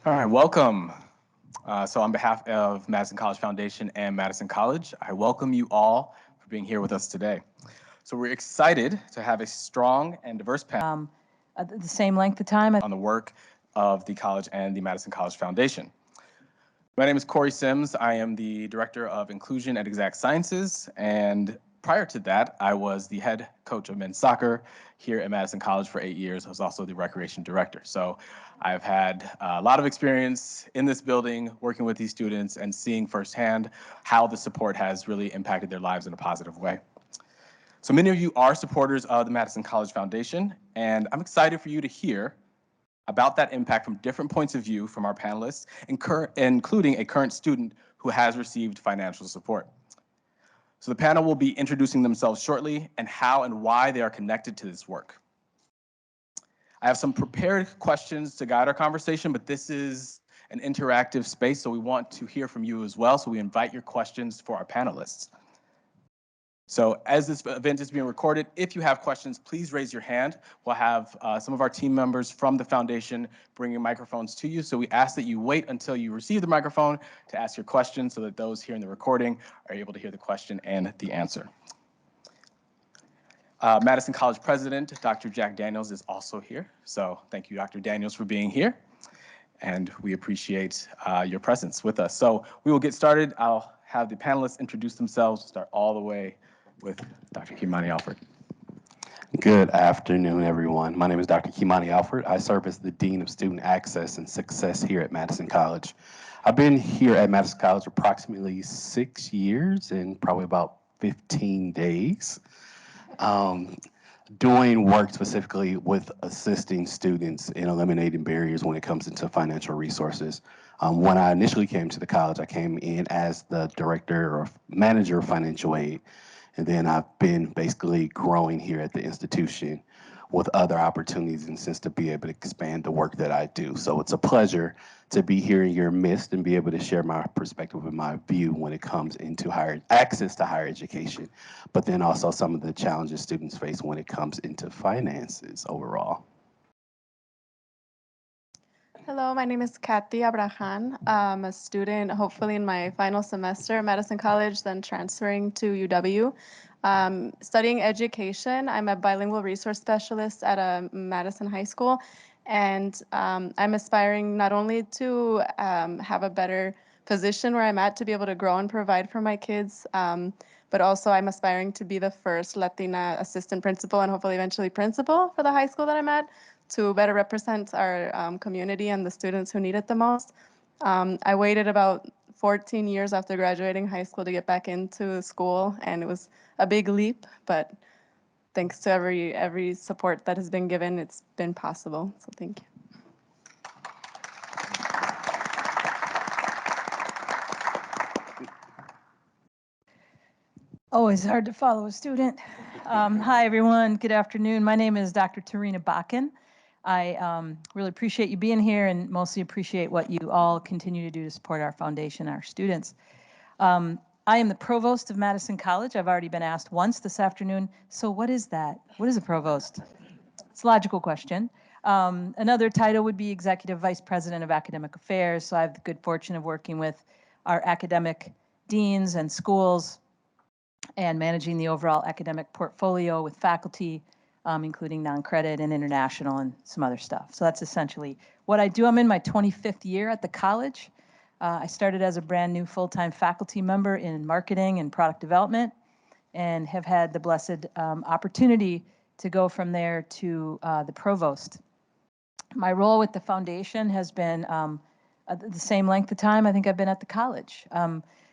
All right, welcome. So on behalf of Madison College Foundation and Madison College, I welcome you all for being here with us today. So we're excited to have a strong and diverse panel The same length of time. on the work of the college and the Madison College Foundation. My name is Corey Sims. I am the Director of Inclusion at Exact Sciences, and prior to that, I was the head coach of men's soccer here at Madison College for 8 years. I was also the recreation director. So I've had a lot of experience in this building, working with these students and seeing firsthand how the support has really impacted their lives in a positive way. So many of you are supporters of the Madison College Foundation, and I'm excited for you to hear about that impact from different points of view from our panelists, including a current student who has received financial support. So the panel will be introducing themselves shortly and how and why they are connected to this work. I have some prepared questions to guide our conversation, but this is an interactive space, so we want to hear from you as well, so we invite your questions for our panelists. So as this event is being recorded, if you have questions, please raise your hand. We'll have some of our team members from the foundation bringing microphones to you. So we ask that you wait until you receive the microphone to ask your question so that those here in the recording are able to hear the question and the answer. Madison College President, Dr. Jack Daniels is also here. So thank you, Dr. Daniels, for being here. And we appreciate your presence with us. So we will get started. I'll have the panelists introduce themselves, start all the way with Dr. Kimani Alford. Good afternoon, everyone. My name is Dr. Kimani Alford. I serve as the Dean of Student Access and Success here at Madison College. I've been here at Madison College approximately 6 years and probably about 15 days, doing work specifically with assisting students in eliminating barriers when it comes into financial resources. When I initially came to the college, I came in as the director or manager of financial aid. And then I've been basically growing here at the institution with other opportunities and since to be able to expand the work that I do. So it's a pleasure to be here in your midst and be able to share my perspective and my view when it comes into higher access to higher education, but then also some of the challenges students face when it comes into finances overall. Hello, my name is Kathy Abrahan. I'm a student, hopefully in my final semester at Madison College, then transferring to UW. Studying education, I'm a bilingual resource specialist at a Madison High School, and I'm aspiring not only to have a better position where I'm at to be able to grow and provide for my kids, but also I'm aspiring to be the first Latina assistant principal and hopefully eventually principal for the high school that I'm at, to better represent our community and the students who need it the most. I waited about 14 years after graduating high school to get back into school, and it was a big leap, but thanks to every support that has been given, it's been possible, so thank you. Always hard to follow a student. Hi, everyone. Good afternoon. My name is Dr. Tarina Bakken. I really appreciate you being here and mostly appreciate what you all continue to do to support our foundation, our students. I am the provost of Madison College. I've already been asked once this afternoon, so what is that? What is a provost? It's a logical question. Another title would be Executive Vice President of Academic Affairs, so I have the good fortune of working with our academic deans and schools and managing the overall academic portfolio with faculty, including non-credit and international and some other stuff. So that's essentially what I do. I'm in my 25th year at the college. I started as a brand new full-time faculty member in marketing and product development and have had the blessed opportunity to go from there to the provost. My role with the foundation has been the same length of time I think I've been at the college.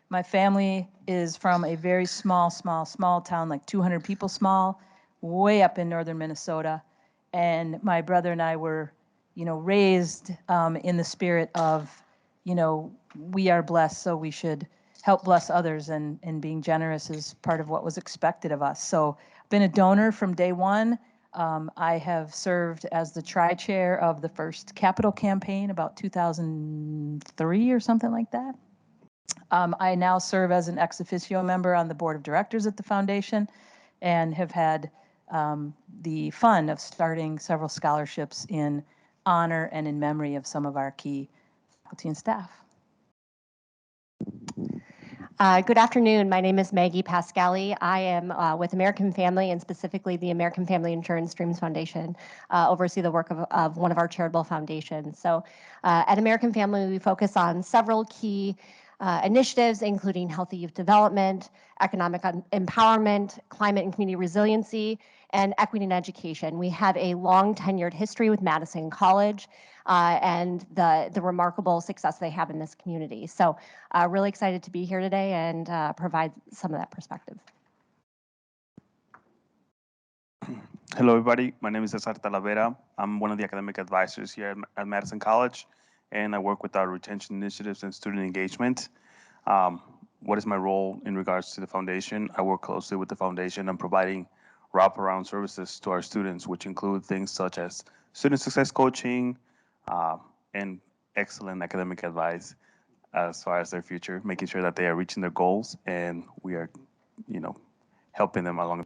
My family is from a very small town, like 200 people small, way up in northern Minnesota. And my brother and I were, raised in the spirit of, we are blessed, so we should help bless others, and being generous is part of what was expected of us. So I've been a donor from day one. I have served as the tri-chair of the first capital campaign about 2003 or something like that. I now serve as an ex officio member on the board of directors at the foundation and have had the fun of starting several scholarships in honor and in memory of some of our key Faculty and staff. Good afternoon. My name is Maggie Pascali. I am with American Family, and specifically the American Family Insurance Streams Foundation, oversee the work of one of our charitable foundations. So at American Family, we focus on several key initiatives, including healthy youth development, economic empowerment, climate and community resiliency, and equity in education. We have a long tenured history with Madison College and the remarkable success they have in this community. So really excited to be here today and provide some of that perspective. Hello, everybody. My name is Cesar Talavera. I'm one of the academic advisors here at Madison College, and I work with our retention initiatives and student engagement. What is my role in regards to the foundation? I work closely with the foundation on providing wraparound services to our students, which include things such as student success coaching and excellent academic advice as far as their future, making sure that they are reaching their goals, and we are, helping them along.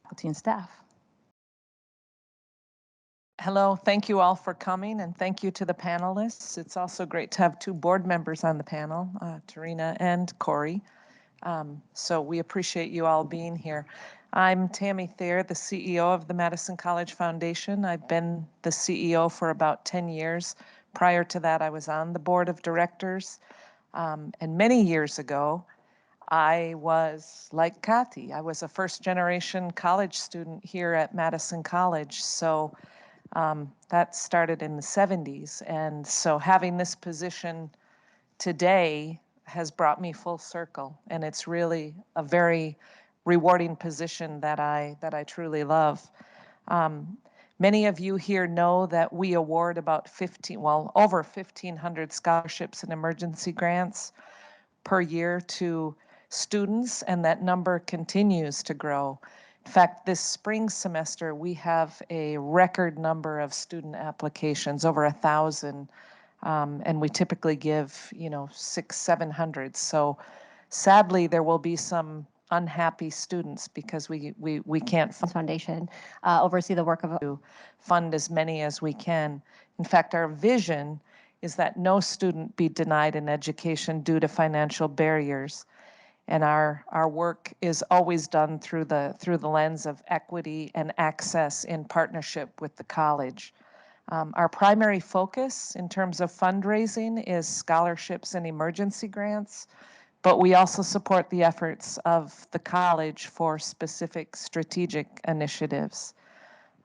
Faculty and staff. Hello, thank you all for coming, and thank you to the panelists. It's also great to have two board members on the panel, Tarina and Corey. So we appreciate you all being here. I'm Tammy Thayer, the CEO of the Madison College Foundation. I've been the CEO for about 10 years. Prior to that, I was on the board of directors. And many years ago, I was like Kathy. I was a first-generation college student here at Madison College. So that started in the 70s. And so having this position today has brought me full circle. And it's really a very rewarding position that I truly love. Many of you here know that we award about over 1,500 scholarships and emergency grants per year to students, and that number continues to grow. In fact, this spring semester, we have a record number of student applications, over 1,000, and we typically give, 600-700. So sadly, there will be some unhappy students because we can't Foundation oversee the work of to fund as many as we can. In fact, our vision is that no student be denied an education due to financial barriers. And our work is always done through the lens of equity and access in partnership with the college. Our primary focus in terms of fundraising is scholarships and emergency grants, but we also support the efforts of the college for specific strategic initiatives.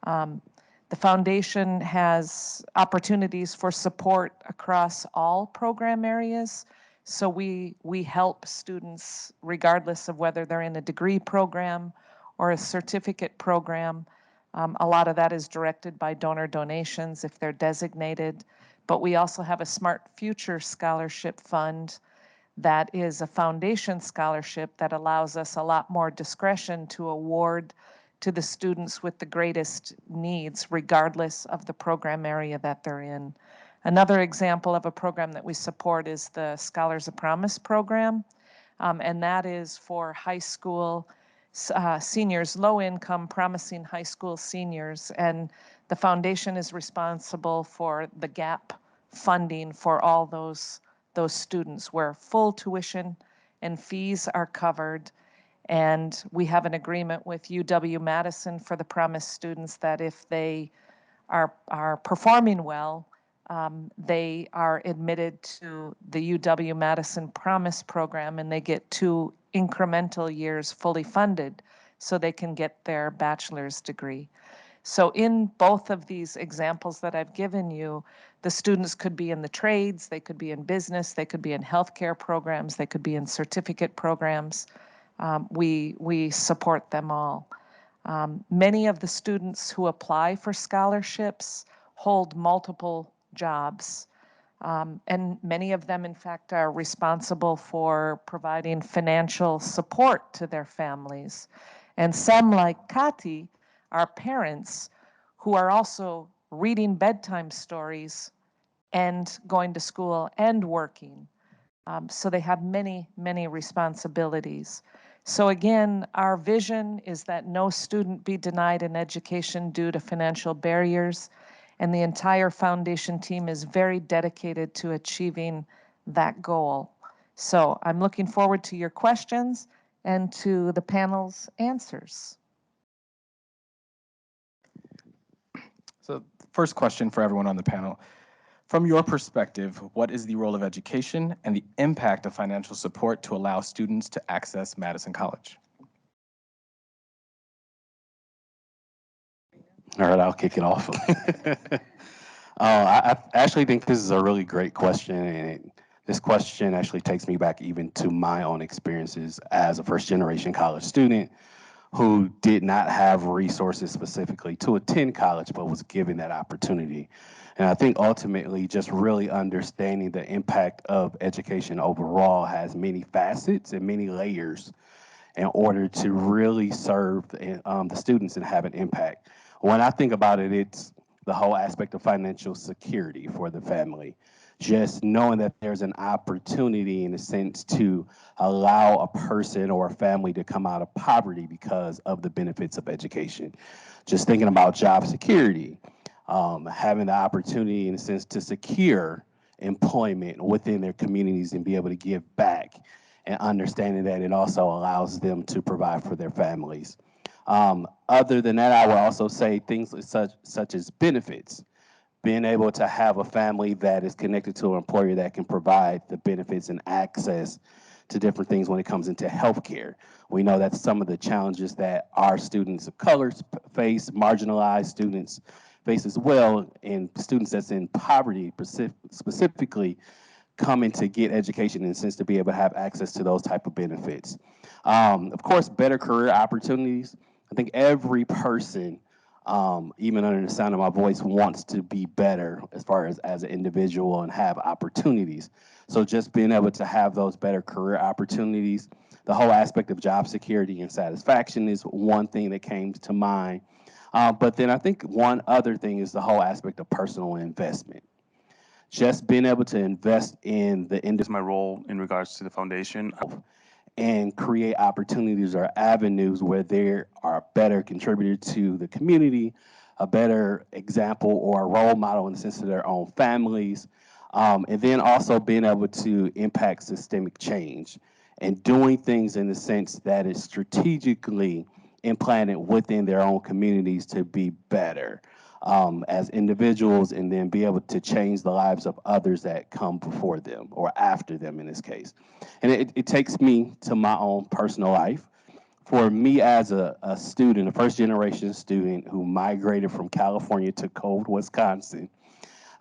The foundation has opportunities for support across all program areas. So we help students regardless of whether they're in a degree program or a certificate program. A lot of that is directed by donor donations if they're designated. But we also have a Smart Future Scholarship Fund that is a foundation scholarship that allows us a lot more discretion to award to the students with the greatest needs, regardless of the program area that they're in. Another example of a program that we support is the Scholars of Promise program, and that is for high school seniors, low-income, promising high school seniors, and the foundation is responsible for the gap funding for all those students where full tuition and fees are covered. And we have an agreement with UW-Madison for the Promise students that if they are performing well, they are admitted to the UW-Madison Promise program, and they get 2 incremental years fully funded so they can get their bachelor's degree. So in both of these examples that I've given you, the students could be in the trades, they could be in business, they could be in healthcare programs, they could be in certificate programs. We support them all. Many of the students who apply for scholarships hold multiple jobs. And many of them, in fact, are responsible for providing financial support to their families. And some, like Kati, are parents who are also reading bedtime stories and going to school and working. So they have many, many responsibilities. So again, our vision is that no student be denied an education due to financial barriers. And the entire foundation team is very dedicated to achieving that goal. So I'm looking forward to your questions and to the panel's answers. So first question for everyone on the panel. From your perspective, what is the role of education and the impact of financial support to allow students to access Madison College? All right, I'll kick it off. I actually think this is a really great question, and this question actually takes me back even to my own experiences as a first-generation college student who did not have resources specifically to attend college, but was given that opportunity. And I think ultimately just really understanding the impact of education overall has many facets and many layers in order to really serve the students and have an impact. When I think about it, it's the whole aspect of financial security for the family. Just knowing that there's an opportunity in a sense to allow a person or a family to come out of poverty because of the benefits of education. Just thinking about job security, having the opportunity in a sense to secure employment within their communities and be able to give back, and understanding that it also allows them to provide for their families. Other than that, I would also say things such as benefits. Being able to have a family that is connected to an employer that can provide the benefits and access to different things when it comes into healthcare. We know that some of the challenges that our students of color face, marginalized students face as well, and students that's in poverty specifically, coming to get education in the sense to be able to have access to those type of benefits. Of course, better career opportunities. I think every person, even under the sound of my voice, wants to be better as far as an individual and have opportunities. So just being able to have those better career opportunities, the whole aspect of job security and satisfaction is one thing that came to mind. But then I think one other thing is the whole aspect of personal investment. Just being able to invest in the industry, My role in regards to the foundation. and create opportunities or avenues where they are a better contributor to the community, a better example or a role model in the sense of their own families, and then also being able to impact systemic change and doing things in the sense that is strategically implanted within their own communities to be better as individuals, and then be able to change the lives of others that come before them or after them in this case. And it takes me to my own personal life. For me as a student, a first generation student who migrated from California to cold Wisconsin,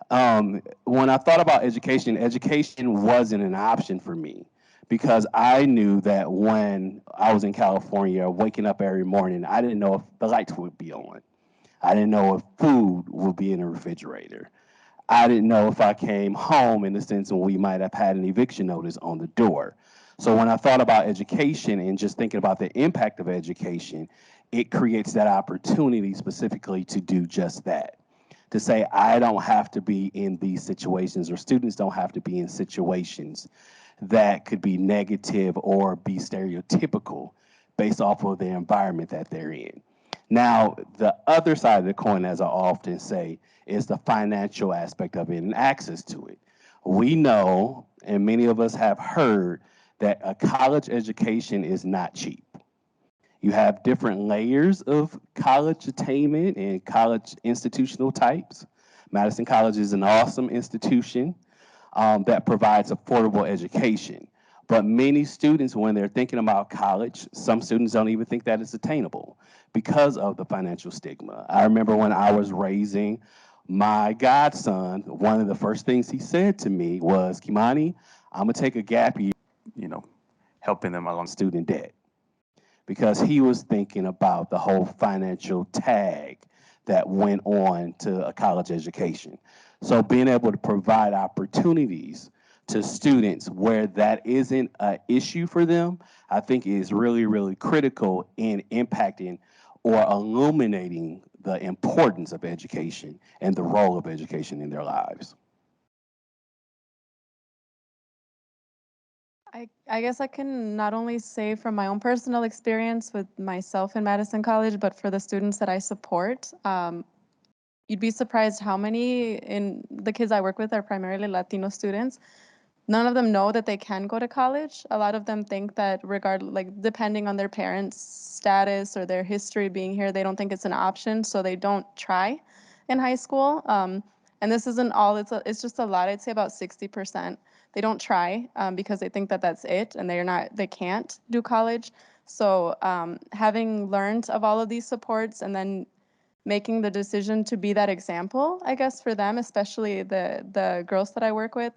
when I thought about education, education wasn't an option for me because I knew that when I was in California, waking up every morning, I didn't know if the lights would be on. I didn't know if food would be in the refrigerator. I didn't know if I came home in the sense when we might have had an eviction notice on the door. So when I thought about education and just thinking about the impact of education, it creates that opportunity specifically to do just that. To say, I don't have to be in these situations, or students don't have to be in situations that could be negative or be stereotypical based off of the environment that they're in. Now, the other side of the coin, as I often say, is the financial aspect of it and access to it. We know, and many of us have heard, that a college education is not cheap. You have different layers of college attainment and college institutional types. Madison College is an awesome institution that provides affordable education. But many students, when they're thinking about college, some students don't even think that it's attainable because of the financial stigma. I remember when I was raising my godson, one of the first things he said to me was, Kimani, I'm gonna take a gap year, Helping them along. student debt, because he was thinking about the whole financial tag that went on to a college education. So being able to provide opportunities to students where that isn't an issue for them, I think is really, really critical in impacting or illuminating the importance of education and the role of education in their lives. I guess I can not only say from my own personal experience with myself in Madison College, but for the students that I support. you'd be surprised how many in the kids I work with are primarily Latino students. None of them know that they can go to college. A lot of them think that depending on their parents' status or their history being here, they don't think it's an option, so they don't try in high school. And this isn't all, it's just a lot. I'd say about 60%. They don't try because they think that that's it and they can't do college. So having learned of all of these supports and then making the decision to be that example, I guess, for them, especially the girls that I work with,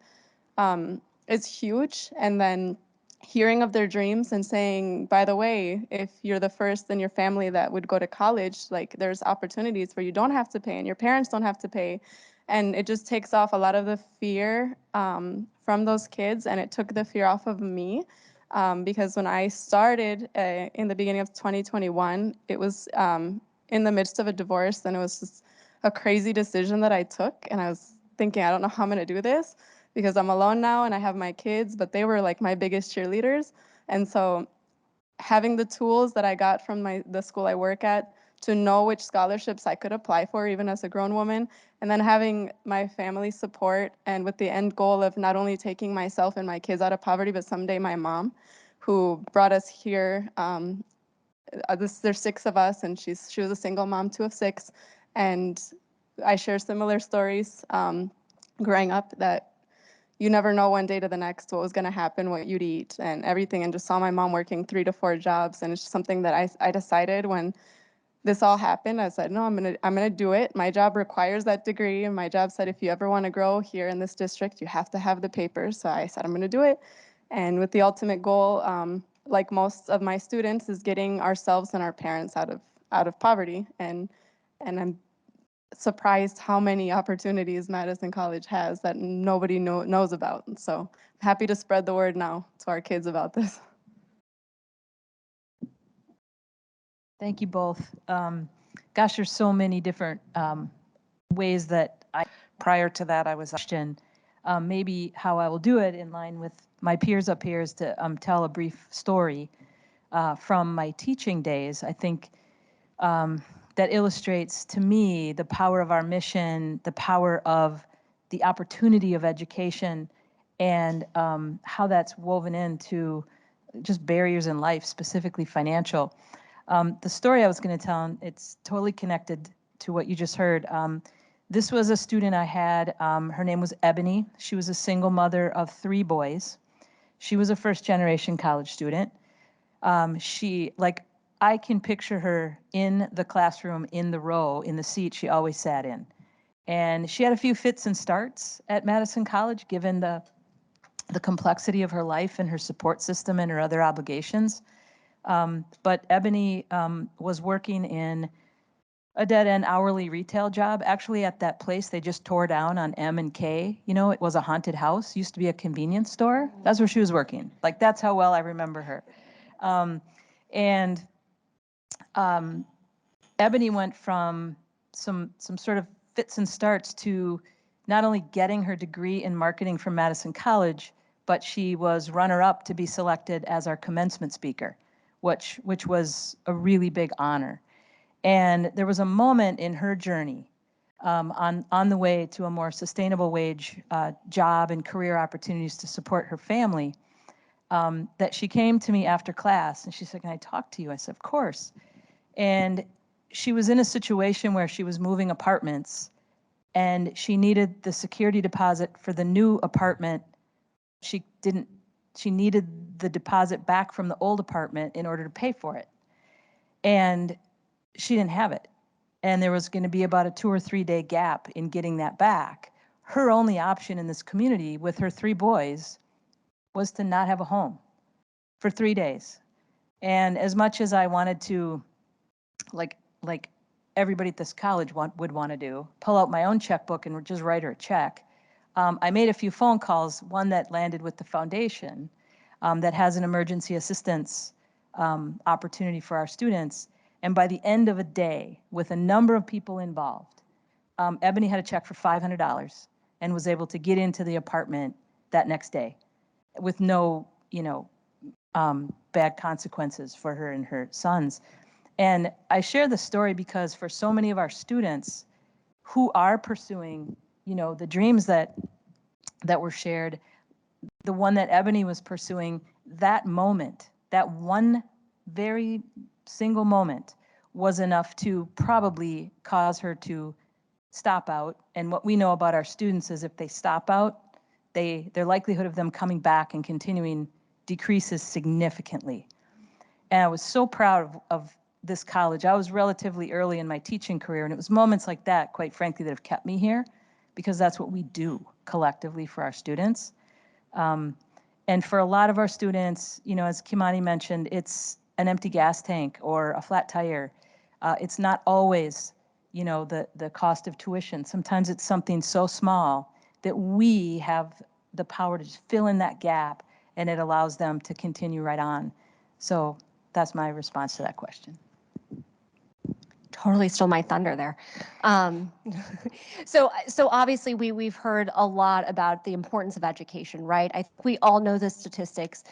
is huge. And then hearing of their dreams and saying, by the way, if you're the first in your family that would go to college, like there's opportunities where you don't have to pay and your parents don't have to pay. And it just takes off a lot of the fear from those kids. And it took the fear off of me. Because when I started in the beginning of 2021, it was in the midst of a divorce, and it was just a crazy decision that I took. And I was thinking, I don't know how I'm going to do this because I'm alone now and I have my kids, but they were like my biggest cheerleaders. And so having the tools that I got from the school I work at to know which scholarships I could apply for, even as a grown woman, and then having my family support, and with the end goal of not only taking myself and my kids out of poverty, but someday my mom, who brought us here. There's 6 of us, and she was a single mom, 2 of 6, and I share similar stories growing up that you never know one day to the next what was going to happen, what you'd eat, and everything. And just saw my mom working 3 to 4 jobs, and it's something that I decided when this all happened. I said, no, I'm gonna do it. My job requires that degree, and my job said if you ever want to grow here in this district, you have to have the papers. So I said I'm gonna do it, and with the ultimate goal, like most of my students, is getting ourselves and our parents out of poverty. And I'm surprised how many opportunities Madison College has that nobody knows about. And so I'm happy to spread the word now to our kids about this. Thank you both. Gosh, there's so many different ways that Prior to that, I was question. Maybe how I will do it in line with my peers up here is to tell a brief story from my teaching days. I think that illustrates to me the power of our mission, the power of the opportunity of education, and how that's woven into just barriers in life, specifically financial. The story I was going to tell, it's totally connected to what you just heard. This was a student I had. Her name was Ebony. She was a single mother of 3 boys. She was a first-generation college student. I can picture her in the classroom, in the row, in the seat she always sat in. And she had a few fits and starts at Madison College, given the complexity of her life and her support system and her other obligations. But Ebony was working in a dead-end hourly retail job. Actually, at that place they just tore down on M and K. You know, it was a haunted house. Used to be a convenience store. That's where she was working. Like, that's how well I remember her. Ebony went from some sort of fits and starts to not only getting her degree in marketing from Madison College, but she was runner-up to be selected as our commencement speaker, which was a really big honor. And there was a moment in her journey on the way to a more sustainable wage job and career opportunities to support her family that she came to me after class and she said, "Can I talk to you?" I said, "Of course." And she was in a situation where she was moving apartments and she needed the security deposit for the new apartment. She needed the deposit back from the old apartment in order to pay for it. And she didn't have it. And there was going to be about a 2 or 3 day gap in getting that back. Her only option in this community with her 3 boys was to not have a home for 3 days. And as much as I wanted to, like everybody at this college would want to do, pull out my own checkbook and just write her a check, I made a few phone calls, one that landed with the foundation that has an emergency assistance opportunity for our students. And by the end of a day, with a number of people involved, Ebony had a check for $500 and was able to get into the apartment that next day with no, bad consequences for her and her sons. And I share the story because for so many of our students, who are pursuing, the dreams that were shared, the one that Ebony was pursuing, that moment, that one very single moment was enough to probably cause her to stop out. And what we know about our students is if they stop out, their likelihood of them coming back and continuing decreases significantly. And I was so proud of this college. I was relatively early in my teaching career, and it was moments like that, quite frankly, that have kept me here, because that's what we do collectively for our students. And for a lot of our students, as Kimani mentioned, it's an empty gas tank or a flat tire. It's not always, the cost of tuition. Sometimes it's something so small that we have the power to just fill in that gap, and it allows them to continue right on. So that's my response to that question. Totally stole my thunder there. So obviously we've heard a lot about the importance of education, right? I think we all know the statistics.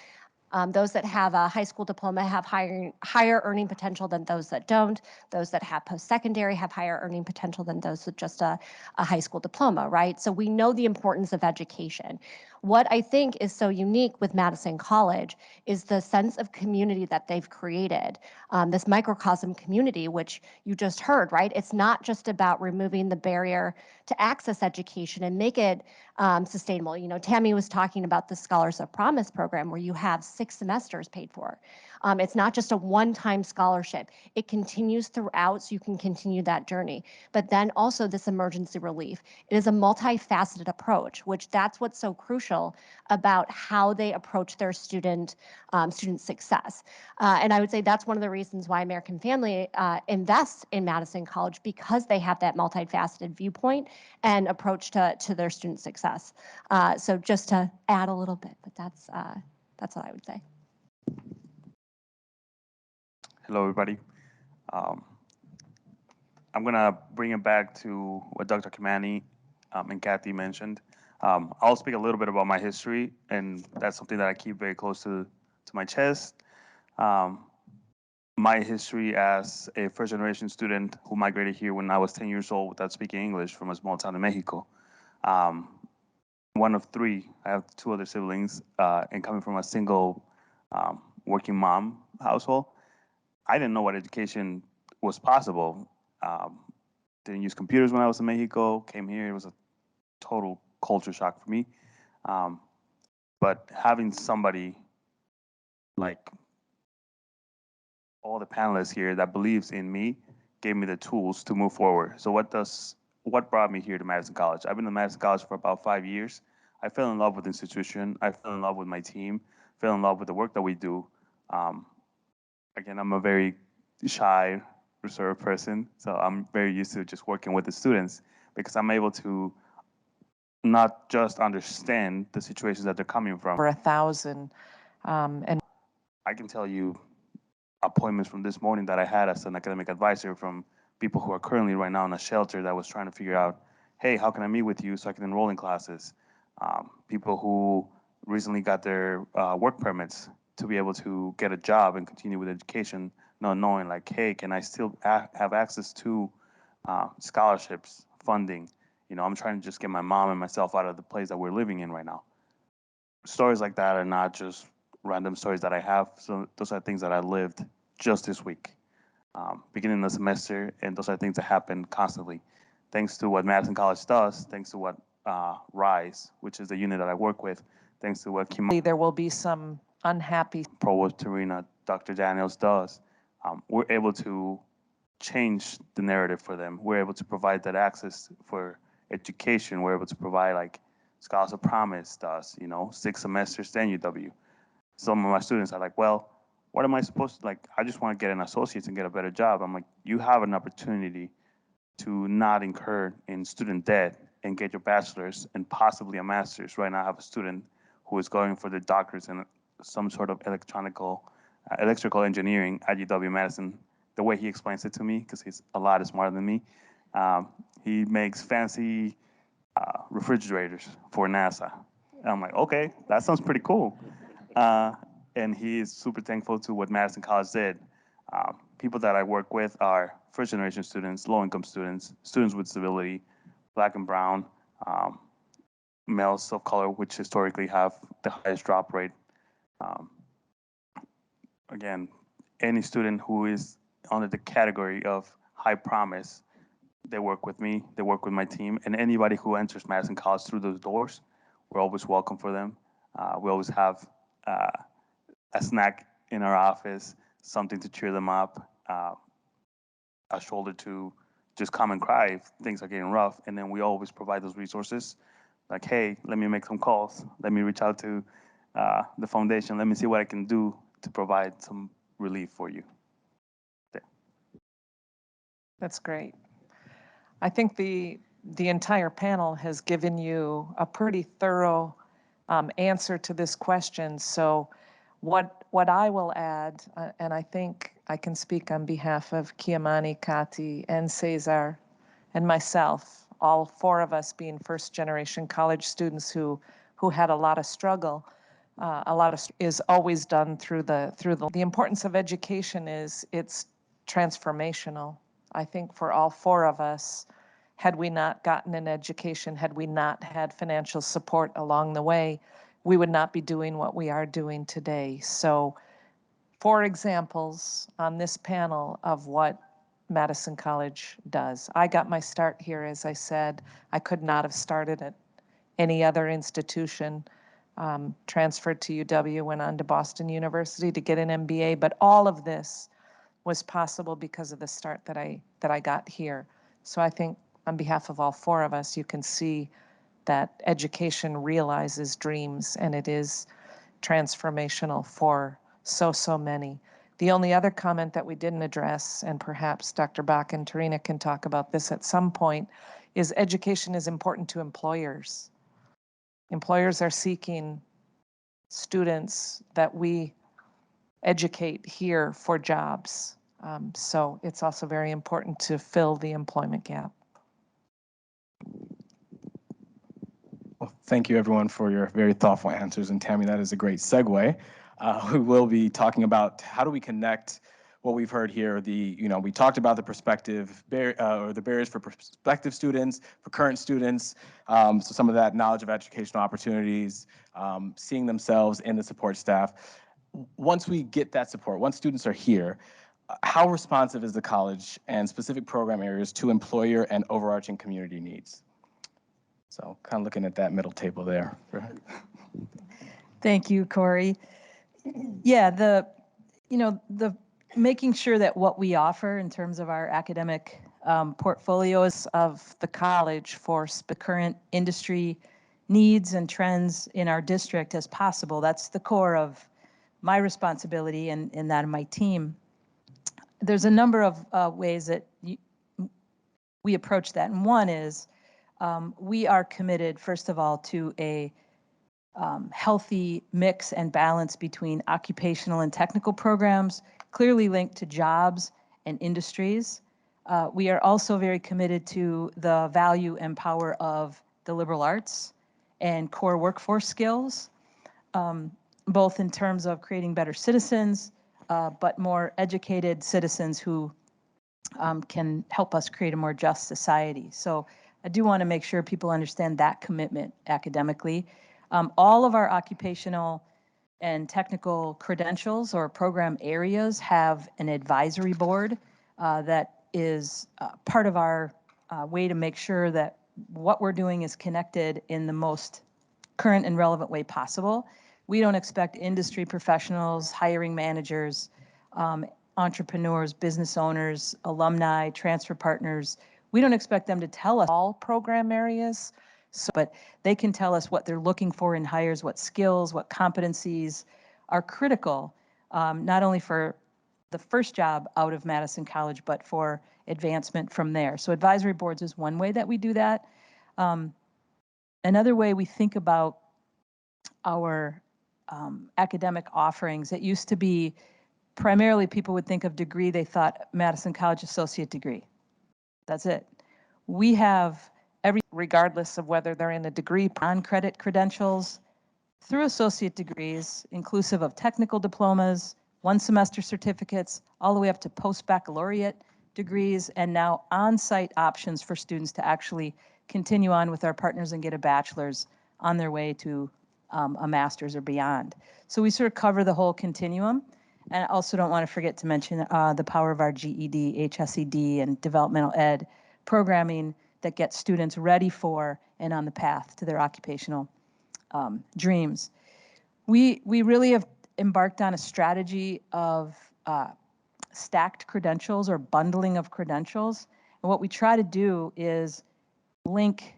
Those that have a high school diploma have higher earning potential than those that don't. Those that have post-secondary have higher earning potential than those with just a high school diploma, right? So we know the importance of education. What I think is so unique with Madison College is the sense of community that they've created, this microcosm community, which you just heard, right? It's not just about removing the barrier to access education and make it sustainable. Tammy was talking about the Scholars of Promise program where you have 6 semesters paid for. It's not just a one-time scholarship. It continues throughout, so you can continue that journey. But then also this emergency relief. It is a multifaceted approach, which that's what's so crucial about how they approach their student success. And I would say that's one of the reasons why American Family invests in Madison College, because they have that multifaceted viewpoint and approach to their student success. So just to add a little bit, but that's what I would say. Hello, everybody. I'm going to bring it back to what Dr. Kimani and Kathy mentioned. I'll speak a little bit about my history, and that's something that I keep very close to my chest. My history as a first-generation student who migrated here when I was 10 years old without speaking English from a small town in Mexico. One of 3, I have 2 other siblings, and coming from a single working mom household, I didn't know what education was possible. Didn't use computers when I was in Mexico, came here, it was a total culture shock for me. But having somebody like all the panelists here that believes in me gave me the tools to move forward. So what brought me here to Madison College? I've been to Madison College for about 5 years. I fell in love with the institution. I fell in love with my team, fell in love with the work that we do. Again, I'm a very shy, reserved person, so I'm very used to just working with the students because I'm able to not just understand the situations that they're coming from. For 1,000, and I can tell you appointments from this morning that I had as an academic advisor from people who are currently right now in a shelter that was trying to figure out, hey, how can I meet with you so I can enroll in classes? People who recently got their work permits to be able to get a job and continue with education, not knowing like, hey, can I still have access to scholarships, funding? I'm trying to just get my mom and myself out of the place that we're living in right now. Stories like that are not just random stories that I have. So those are things that I lived just this week, beginning of the semester, and those are things that happen constantly. Thanks to what Madison College does, thanks to what RISE, which is the unit that I work with, thanks to what there will be some unhappy. Provost Tarina, Dr. Daniels does, we're able to change the narrative for them. We're able to provide that access for education. We're able to provide like Scholars of Promise does, 6 semesters, then UW. Some of my students are like, well, what am I supposed to, I just want to get an associate's and get a better job. I'm like, you have an opportunity to not incur in student debt and get your bachelor's and possibly a master's. Right now I have a student who is going for their doctorate in some sort of electrical engineering at UW-Madison. The way he explains it to me, because he's a lot smarter than me, he makes fancy refrigerators for NASA. And I'm like, okay, that sounds pretty cool. And he is super thankful to what Madison College did. People that I work with are first-generation students, low-income students, students with disability, Black and brown, males of color, which historically have the highest drop rate. Again, any student who is under the category of high promise, they work with me, they work with my team, and anybody who enters Madison College through those doors, we're always welcome for them. We always have a snack in our office, something to cheer them up, a shoulder to just come and cry if things are getting rough. And then we always provide those resources like, hey, let me make some calls. Let me reach out to the foundation. Let me see what I can do to provide some relief for you. There. That's great. I think the entire panel has given you a pretty thorough answer to this question. So what I will add, and I think I can speak on behalf of Kiamani, Kati, and Cesar, and myself, all four of us being first-generation college students who had a lot of struggle. Is always done through the importance of education is it's transformational. I think for all four of us, had we not gotten an education, had we not had financial support along the way, we would not be doing what we are doing today. So 4 examples on this panel of what Madison College does. I got my start here, as I said. I could not have started at any other institution. Transferred to UW, went on to Boston University to get an MBA, but all of this was possible because of the start that I got here. So I think on behalf of all 4 of us, you can see that education realizes dreams, and it is transformational for so many. The only other comment that we didn't address, and perhaps Dr. Bach and Tarina can talk about this at some point, is education is important to employers. Employers are seeking students that we educate here for jobs. So it's also very important to fill the employment gap. Well, thank you everyone for your very thoughtful answers. And Tammy, that is a great segue. We will be talking about how do we connect what we've heard here. We talked about the or the barriers for prospective students, for current students. So some of that knowledge of educational opportunities, seeing themselves in the support staff. Once we get that support, once students are here, how responsive is the college and specific program areas to employer and overarching community needs? So kind of looking at that middle table there. Thank you, Corey. Yeah, the making sure that what we offer in terms of our academic portfolios of the college for the current industry needs and trends in our district as possible. That's the core of my responsibility and that of my team. There's a number of ways that we approach that. And one is we are committed, first of all, to a healthy mix and balance between occupational and technical programs, clearly linked to jobs and industries. We are also very committed to the value and power of the liberal arts and core workforce skills, both in terms of creating better citizens, but more educated citizens who can help us create a more just society. So I do want to make sure people understand that commitment academically. All of our occupational and technical credentials or program areas have an advisory board that is part of our way to make sure that what we're doing is connected in the most current and relevant way possible. We don't expect industry professionals, hiring managers, entrepreneurs, business owners, alumni, transfer partners. We don't expect them to tell us all program areas, but they can tell us what they're looking for in hires, what skills, what competencies are critical, not only for the first job out of Madison College, but for advancement from there. So advisory boards is one way that we do that. Another way we think about our academic offerings, it used to be primarily people would think of degree, they thought Madison College associate degree. That's it. We have regardless of whether they're in a degree, on-credit credentials, through associate degrees, inclusive of technical diplomas, 1-semester certificates, all the way up to post-baccalaureate degrees, and now on-site options for students to actually continue on with our partners and get a bachelor's on their way to a master's or beyond. So we sort of cover the whole continuum. And I also don't want to forget to mention the power of our GED, HSED, and developmental ed programming that gets students ready for and on the path to their occupational dreams. We really have embarked on a strategy of stacked credentials or bundling of credentials. And what we try to do is link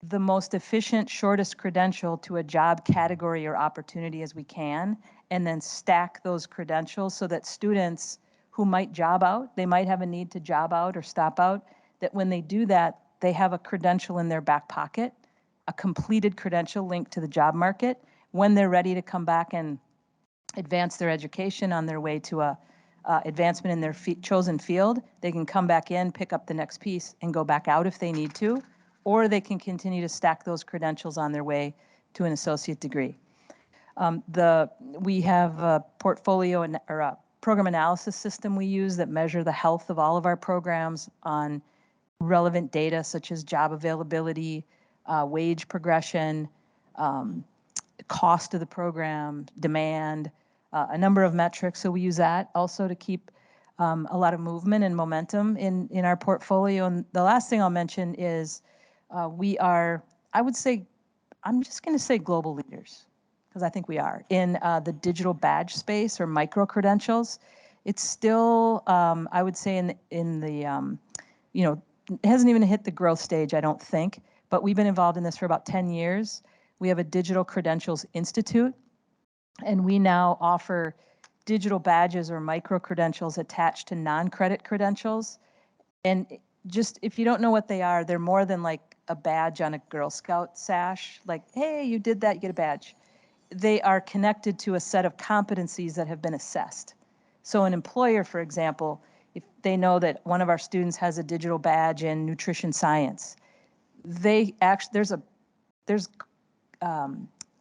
the most efficient, shortest credential to a job category or opportunity as we can, and then stack those credentials so that students who might job out, they might have a need to job out or stop out, that when they do that, they have a credential in their back pocket, a completed credential linked to the job market. When they're ready to come back and advance their education on their way to a advancement in their chosen field, they can come back in, pick up the next piece, and go back out if they need to, or they can continue to stack those credentials on their way to an associate degree. We have a portfolio or a program analysis system we use that measure the health of all of our programs on relevant data such as job availability, wage progression, cost of the program, demand, a number of metrics. So we use that also to keep a lot of movement and momentum in our portfolio. And the last thing I'll mention is we are, I would say, I'm just going to say global leaders, because I think we are, in the digital badge space or micro credentials. It's still, I would say, in the, it hasn't even hit the growth stage, I don't think, but we've been involved in this for about 10 years. We have a Digital Credentials Institute, and we now offer digital badges or micro credentials attached to non-credit credentials. And just, if you don't know what they are, they're more than like a badge on a Girl Scout sash, like, hey, you did that, you get a badge. They are connected to a set of competencies that have been assessed. So an employer, for example, if they know that one of our students has a digital badge in nutrition science, they actually, there's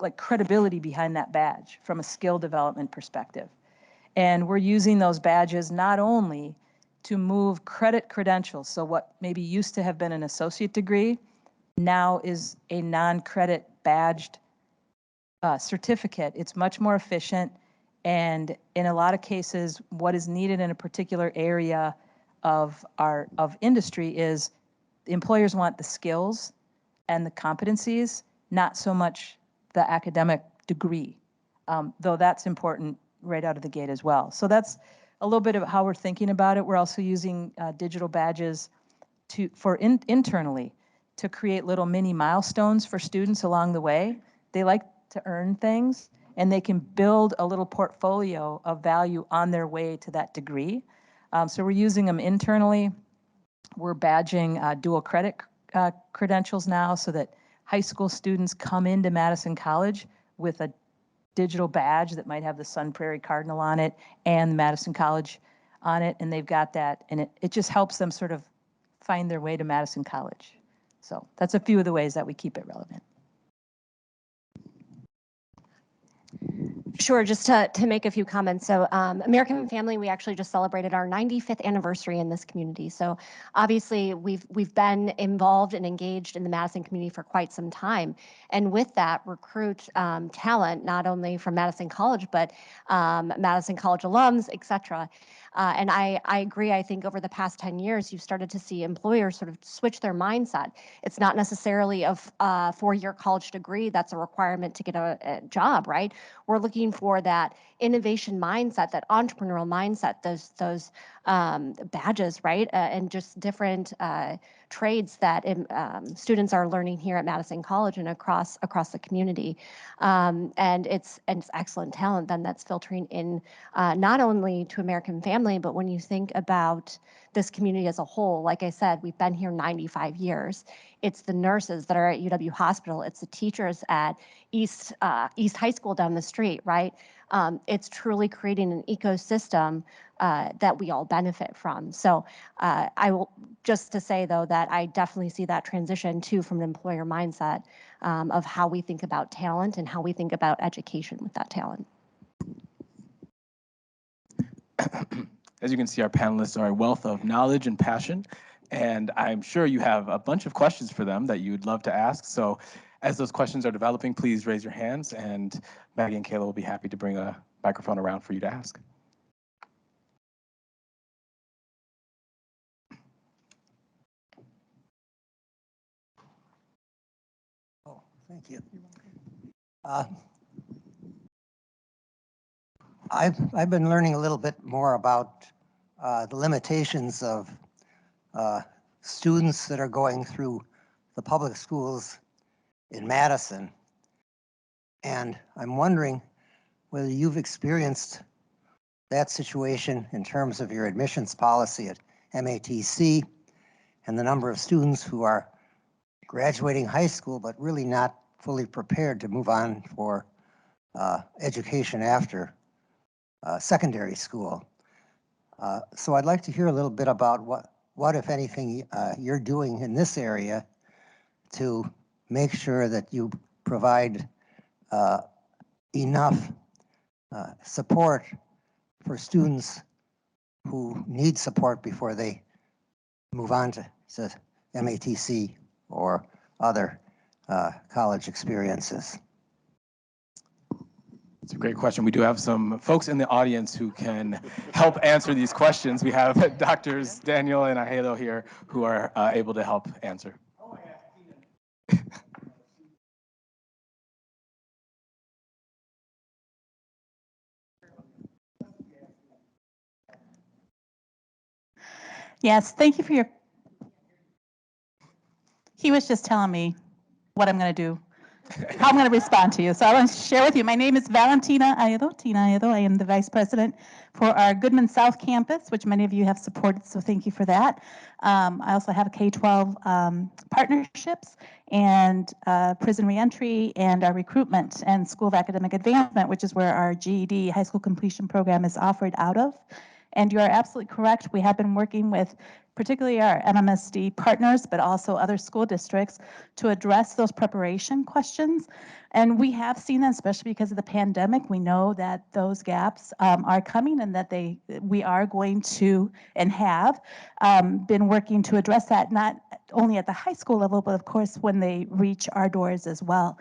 like credibility behind that badge from a skill development perspective. And we're using those badges not only to move credit credentials, so what maybe used to have been an associate degree now is a non-credit badged certificate. It's much more efficient, and in a lot of cases, what is needed in a particular area of industry is the employers want the skills and the competencies, not so much the academic degree, though that's important right out of the gate as well. So that's a little bit of how we're thinking about it. We're also using digital badges internally to create little mini milestones for students along the way. They like to earn things, and they can build a little portfolio of value on their way to that degree. So we're using them internally. We're badging dual credit credentials now so that high school students come into Madison College with a digital badge that might have the Sun Prairie Cardinal on it and Madison College on it, and they've got that, and it just helps them sort of find their way to Madison College. So that's a few of the ways that we keep it relevant. Sure, just to make a few comments. So American Family, we actually just celebrated our 95th anniversary in this community. So obviously we've been involved and engaged in the Madison community for quite some time. And with that, recruit talent, not only from Madison College, but Madison College alums, et cetera. And I agree, I think over the past 10 years, you've started to see employers sort of switch their mindset. It's not necessarily a 4-year college degree that's a requirement to get a job, right? We're looking for that innovation mindset, that entrepreneurial mindset, those badges, right? And just different trades that students are learning here at Madison College and across the community. And it's excellent talent then that's filtering in not only to American Family, but when you think about this community as a whole, like I said, we've been here 95 years. It's the nurses that are at UW Hospital. It's the teachers at East High School down the street, right? It's truly creating an ecosystem that we all benefit from. So I will just to say though that I definitely see that transition too from an employer mindset of how we think about talent and how we think about education with that talent. As you can see, our panelists are a wealth of knowledge and passion, and I'm sure you have a bunch of questions for them that you'd love to ask. So as those questions are developing, please raise your hands, and Maggie and Kayla will be happy to bring a microphone around for you to ask. Oh, thank you. I've been learning a little bit more about the limitations of students that are going through the public schools in Madison. And I'm wondering whether you've experienced that situation in terms of your admissions policy at MATC and the number of students who are graduating high school but really not fully prepared to move on for education after secondary school. So I'd like to hear a little bit about what if anything, you're doing in this area to make sure that you provide enough support for students who need support before they move on to MATC or other college experiences. It's a great question. We do have some folks in the audience who can help answer these questions. We have Doctors Daniel and Ahelo here who are able to help answer. Yes, thank you for your. He was just telling me what I'm going to do, how I'm going to respond to you. So I want to share with you. My name is Valentina Aedo, Tina Aedo. I am the vice president for our Goodman South campus, which many of you have supported, so thank you for that. I also have K-12 partnerships and prison reentry and our recruitment and School of Academic Advancement, which is where our GED high school completion program is offered out of. And you are absolutely correct. We have been working with particularly our MMSD partners, but also other school districts to address those preparation questions. And we have seen that, especially because of the pandemic. We know that those gaps are coming and that we are going to and have been working to address that, not only at the high school level, but of course when they reach our doors as well.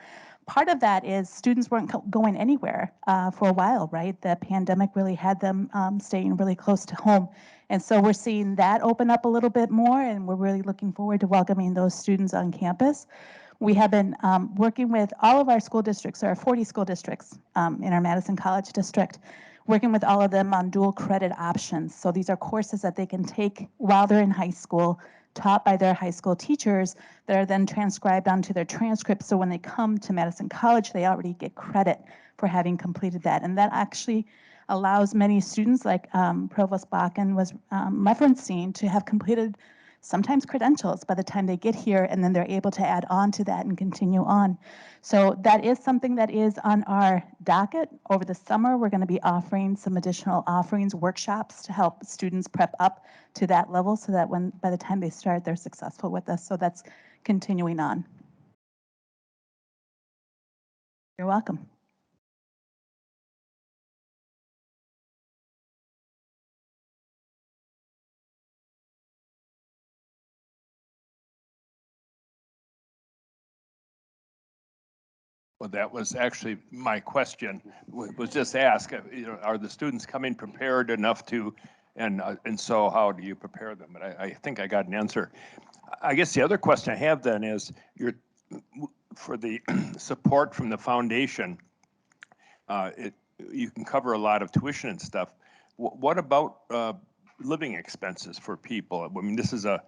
Part of that is students weren't going anywhere for a while, right? The pandemic really had them staying really close to home. And so we're seeing that open up a little bit more, and we're really looking forward to welcoming those students on campus. We have been working with all of our school districts, there are 40 school districts in our Madison College district, working with all of them on dual credit options. So these are courses that they can take while they're in high school, taught by their high school teachers that are then transcribed onto their transcripts. So when they come to Madison College, they already get credit for having completed that. And that actually allows many students, like Provost Bakken was referencing, to have completed sometimes credentials by the time they get here, and then they're able to add on to that and continue on. So that is something that is on our docket. Over the summer, we're going to be offering some additional offerings, workshops to help students prep up to that level so that by the time they start, they're successful with us. So that's continuing on. You're welcome. Well, that was actually my question, was just asked, are the students coming prepared enough to, and so how do you prepare them? And I think I got an answer. I guess the other question I have then is, for the support from the foundation, you can cover a lot of tuition and stuff. What about living expenses for people? I mean, this is an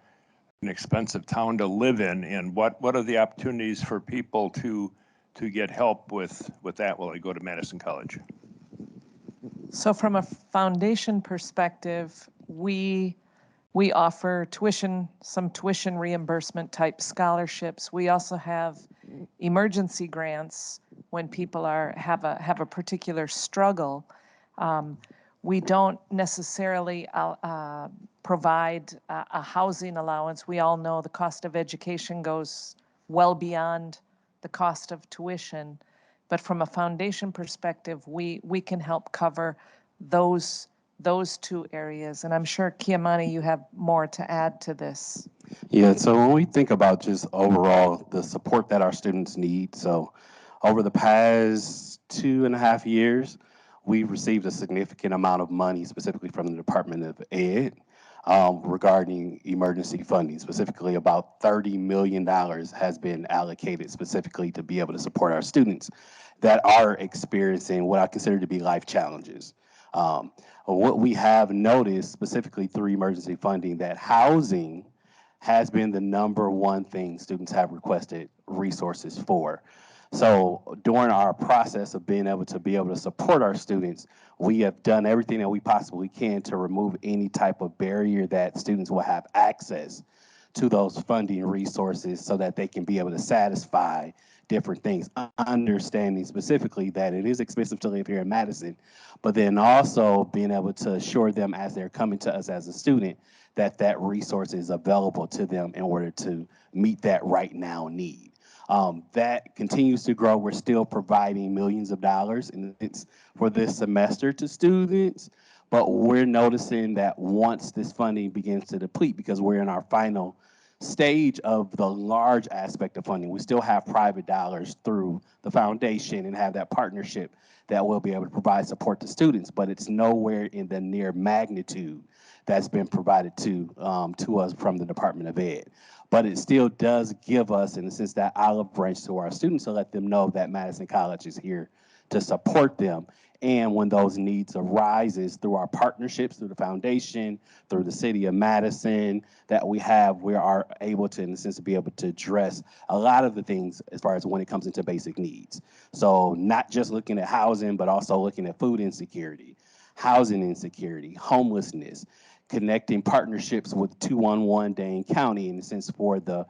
expensive town to live in, and what are the opportunities for people to get help with that while they go to Madison College? So from a foundation perspective, we offer some tuition reimbursement type scholarships. We also have emergency grants when people have a particular struggle. We don't necessarily provide a housing allowance. We all know the cost of education goes well beyond the cost of tuition. But from a foundation perspective, we can help cover those those two areas. And I'm sure, Kiamani, you have more to add to this. Yeah, so when we think about just overall the support that our students need, so over the past 2.5 years, we've received a significant amount of money specifically from the Department of Ed regarding emergency funding. Specifically, about $30 million has been allocated specifically to be able to support our students that are experiencing what I consider to be life challenges. What we have noticed specifically through emergency funding, that housing has been the number one thing students have requested resources for. So during our process of being able to support our students, we have done everything that we possibly can to remove any type of barrier that students will have access to those funding resources so that they can be able to satisfy different things, understanding specifically that it is expensive to live here in Madison, but then also being able to assure them as they're coming to us as a student that that resource is available to them in order to meet that right now need. That continues to grow. We're still providing millions of dollars for this semester to students, but we're noticing that once this funding begins to deplete, because we're in our final stage of the large aspect of funding, we still have private dollars through the foundation and have that partnership that will be able to provide support to students, but it's nowhere in the near magnitude that's been provided to us from the Department of Ed. But it still does give us, in a sense, that olive branch to our students to let them know that Madison College is here to support them. And when those needs arises through our partnerships, through the foundation, through the city of Madison that we are able to, in a sense, be able to address a lot of the things as far as when it comes into basic needs. So not just looking at housing, but also looking at food insecurity, housing insecurity, homelessness, connecting partnerships with 211 Dane County, in a sense, for the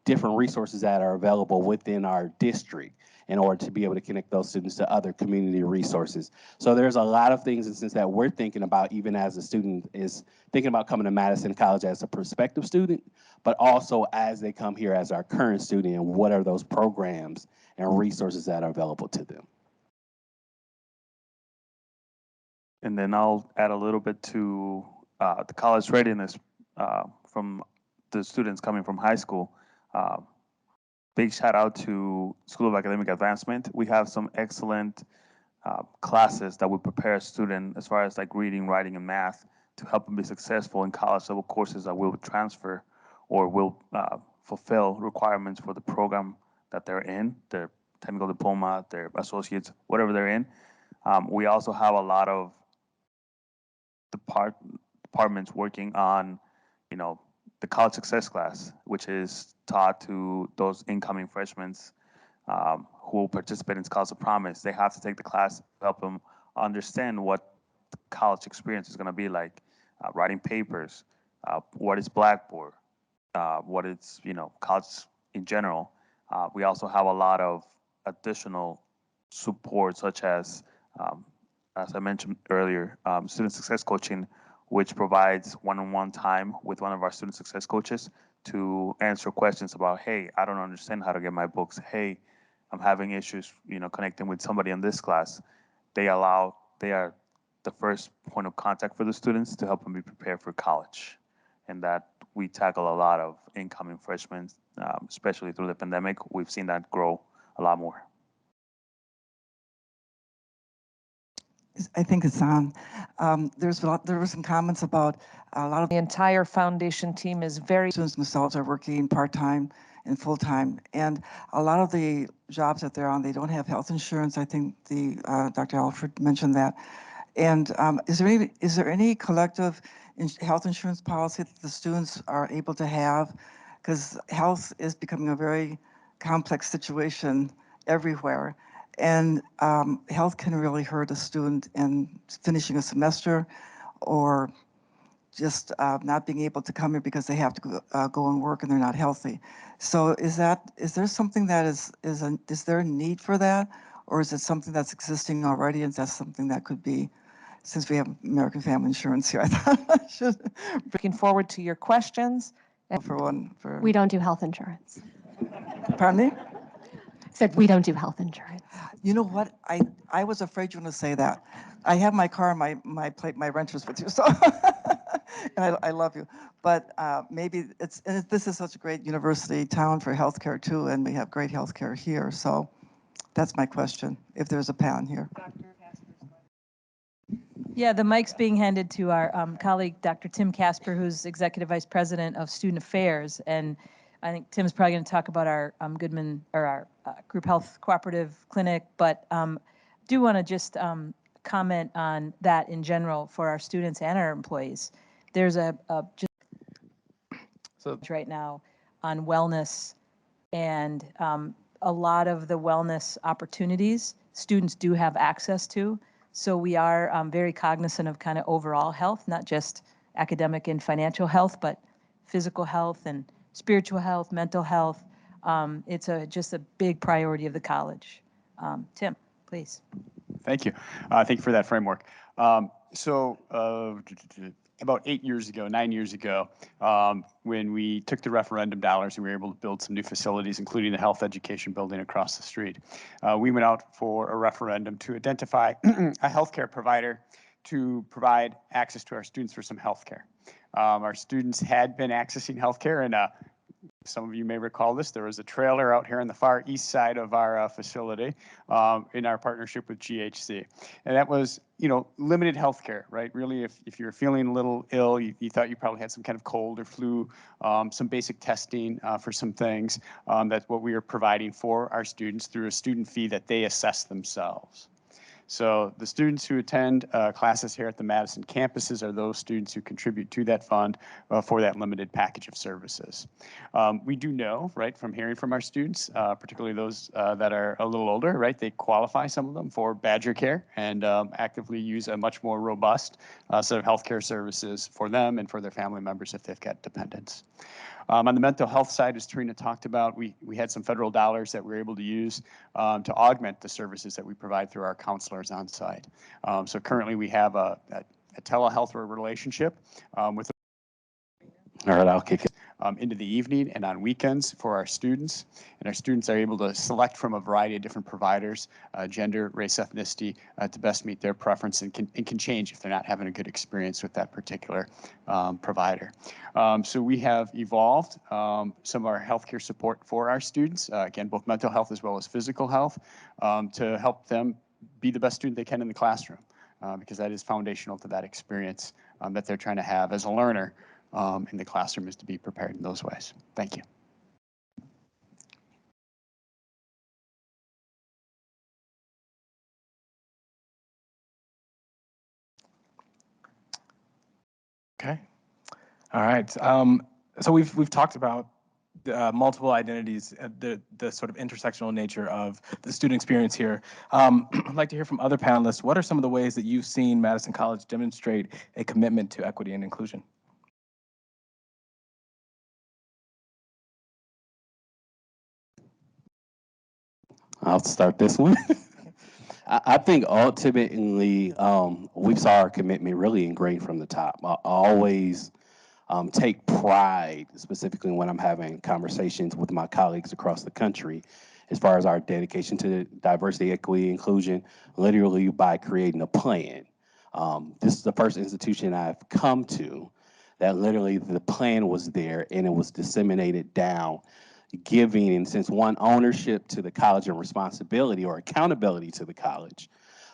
different resources that are available within our district in order to be able to connect those students to other community resources. So there's a lot of things, in the sense, that we're thinking about, even as a student is thinking about coming to Madison College as a prospective student, but also as they come here as our current student, and what are those programs and resources that are available to them. And then I'll add a little bit to the college readiness from the students coming from high school. Big shout out to School of Academic Advancement. We have some excellent classes that would prepare a student as far as like reading, writing, and math to help them be successful in college level courses that will transfer or will fulfill requirements for the program that they're in, their technical diploma, their associates, whatever they're in. We also have a lot of departments working on, the college success class, which is taught to those incoming freshmen who will participate in Scholars of Promise. They have to take the class to help them understand what the college experience is going to be like, writing papers, what is Blackboard, what is, college in general. We also have a lot of additional support, such as I mentioned earlier, student success coaching, which provides one-on-one time with one of our student success coaches to answer questions about, hey, I don't understand how to get my books. Hey, I'm having issues, connecting with somebody in this class. They are the first point of contact for the students to help them be prepared for college. And that we tackle a lot of incoming freshmen, especially through the pandemic. We've seen that grow a lot more. I think it's on. There were some comments about a lot of The entire foundation team is very students themselves are working part-time and full-time, and a lot of the jobs that they're on, they don't have health insurance. I think Dr. Alfred mentioned that. And is there any collective health insurance policy that the students are able to have? Because health is becoming a very complex situation everywhere. And health can really hurt a student in finishing a semester, or just not being able to come here because they have to go and work and they're not healthy. So is there something that is there a need for that? Or is it something that's existing already, and that's something that could be, since we have American Family Insurance here, I thought I should. looking forward to your questions. For one, We don't do health insurance. Pardon me? Said we don't do health insurance. You know what? I was afraid you were going to say that. I have my car and my plate, my renters with you, so and I love you. But maybe this is such a great university town for healthcare too, and we have great healthcare here. So that's my question. If there's a pan here. Yeah, the mic's being handed to our colleague, Dr. Tim Casper, who's Executive Vice President of Student Affairs. And I think Tim's probably going to talk about our Goodman, or our Group Health Cooperative Clinic, but do want to just comment on that in general for our students and our employees. There's just right now on wellness, and a lot of the wellness opportunities students do have access to. So we are very cognizant of kind of overall health, not just academic and financial health, but physical health and spiritual health, mental health. It's just a big priority of the college. Tim, please. Thank you. Thank you for that framework. About 9 years ago, when we took the referendum dollars and we were able to build some new facilities, including the health education building across the street, we went out for a referendum to identify a healthcare provider to provide access to our students for some healthcare. Our students had been accessing healthcare, and some of you may recall this. There was a trailer out here on the far east side of our facility in our partnership with GHC. And that was, limited health care, right? Really, if you're feeling a little ill, you thought you probably had some kind of cold or flu, some basic testing for some things. That's what we are providing for our students through a student fee that they assess themselves. So the students who attend classes here at the Madison campuses are those students who contribute to that fund for that limited package of services. We do know, right, from hearing from our students, particularly those that are a little older, right, they qualify, some of them, for Badger Care and actively use a much more robust set of healthcare services for them and for their family members if they've got dependents. On the mental health side, as Tarina talked about, we had some federal dollars that we were able to use to augment the services that we provide through our counselors on site. So currently we have a telehealth relationship with. All right, I'll kick it. Into the evening and on weekends for our students. And our students are able to select from a variety of different providers, gender, race, ethnicity, to best meet their preference, and can change if they're not having a good experience with that particular provider. So we have evolved some of our healthcare support for our students, again, both mental health as well as physical health, to help them be the best student they can in the classroom, because that is foundational to that experience that they're trying to have as a learner. In the classroom, is to be prepared in those ways. Thank you. Okay. All right. So we've talked about multiple identities, the sort of intersectional nature of the student experience here. I'd like to hear from other panelists. What are some of the ways that you've seen Madison College demonstrate a commitment to equity and inclusion? I'll start this one. I think ultimately we saw our commitment really ingrained from the top. I always take pride, specifically when I'm having conversations with my colleagues across the country, as far as our dedication to diversity, equity, inclusion, literally by creating a plan. This is the first institution I've come to that literally the plan was there and it was disseminated down, giving, in a sense, one, ownership to the college and responsibility or accountability to the college,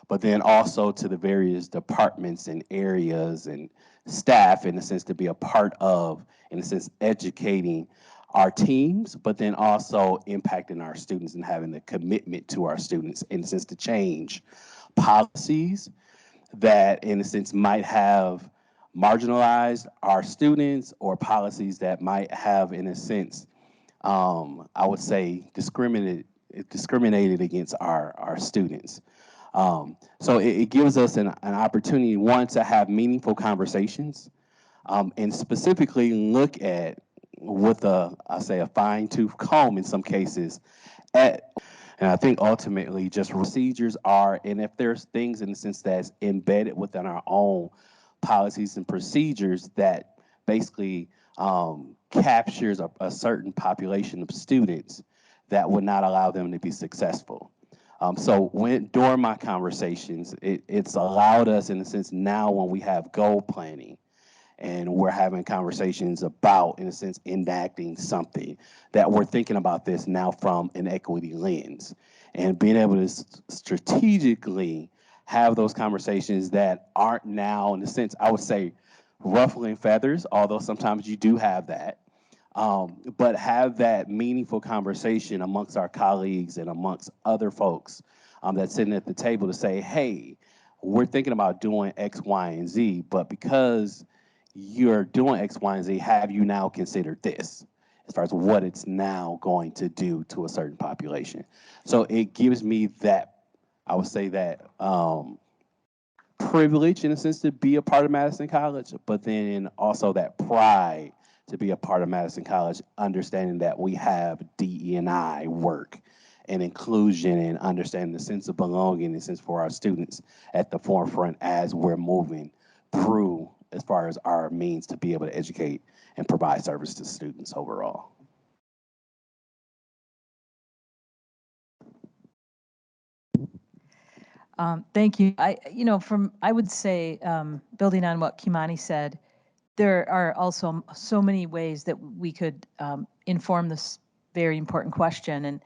but then also to the various departments and areas and staff, in a sense, to be a part of, in a sense, educating our teams, but then also impacting our students and having the commitment to our students, in a sense, to change policies that, in a sense, might have marginalized our students, or policies that might have, in a sense, I would say, discriminated against our students. So it gives us an opportunity, one, to have meaningful conversations, and specifically look at, with I say, a fine-tooth comb in some cases, and I think ultimately just procedures are, and if there's things in the sense that's embedded within our own policies and procedures that basically captures a certain population of students, that would not allow them to be successful. So during my conversations, it's allowed us, in a sense, now when we have goal planning and we're having conversations about, in a sense, enacting something, that we're thinking about this now from an equity lens and being able to strategically have those conversations that aren't now, in a sense, I would say, ruffling feathers, although sometimes you do have that. But have that meaningful conversation amongst our colleagues and amongst other folks that's sitting at the table to say, hey, we're thinking about doing X, Y, and Z, but because you're doing X, Y, and Z, have you now considered this as far as what it's now going to do to a certain population? So it gives me that, I would say that privilege in a sense to be a part of Madison College, but then also that pride to be a part of Madison College, understanding that we have DE&I work and inclusion and understanding the sense of belonging and sense for our students at the forefront as we're moving through as far as our means to be able to educate and provide service to students overall. Thank you. I would say, building on what Kimani said, there are also so many ways that we could inform this very important question. And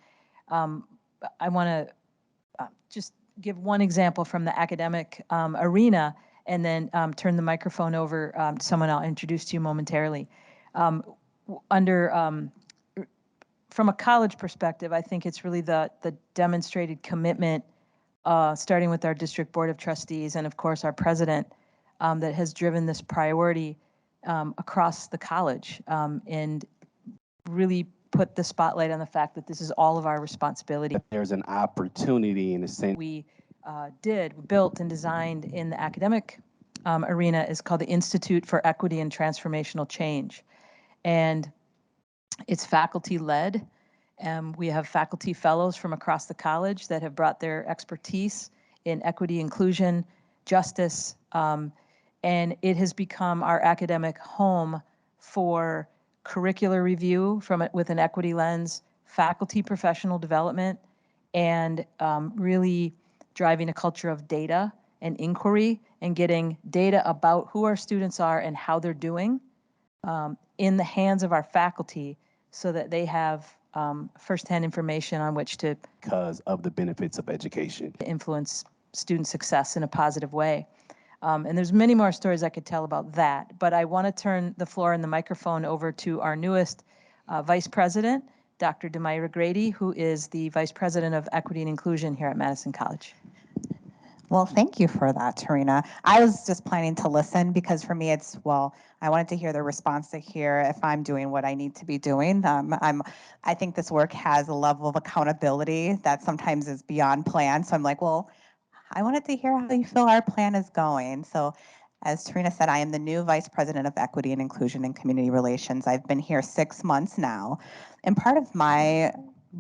I want to just give one example from the academic arena and then turn the microphone over to someone I'll introduce to you momentarily. From a college perspective, I think it's really the demonstrated commitment, starting with our district board of trustees and of course our president, that has driven this priority across the college and really put the spotlight on the fact that this is all of our responsibility. There's an opportunity in a sense. We built and designed in the academic arena is called the Institute for Equity and Transformational Change. And it's faculty led. We have faculty fellows from across the college that have brought their expertise in equity, inclusion, justice, and it has become our academic home for curricular review with an equity lens, faculty professional development, and really driving a culture of data and inquiry and getting data about who our students are and how they're doing in the hands of our faculty so that they have firsthand information on which to because of the benefits of education influence student success in a positive way. And there's many more stories I could tell about that, but I want to turn the floor and the microphone over to our newest Vice President, Dr. Demira Grady, who is the Vice President of Equity and Inclusion here at Madison College. Well, thank you for that, Tarina. I was just planning to listen because for me it's, well, I wanted to hear the response to hear if I'm doing what I need to be doing. I think this work has a level of accountability that sometimes is beyond plan. So I'm like, well, I wanted to hear how you feel our plan is going. So as Tarina said, I am the new Vice President of Equity and Inclusion and Community Relations. I've been here 6 months now. And part of my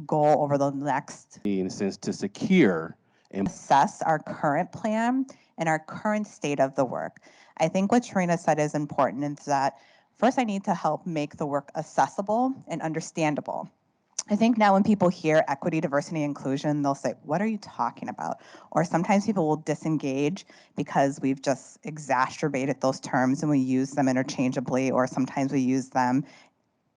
goal over the next, in a sense, to secure and assess our current plan and our current state of the work. I think what Tarina said is important is that first I need to help make the work accessible and understandable. I think now when people hear equity, diversity, and inclusion, they'll say, what are you talking about? Or sometimes people will disengage because we've just exacerbated those terms and we use them interchangeably, or sometimes we use them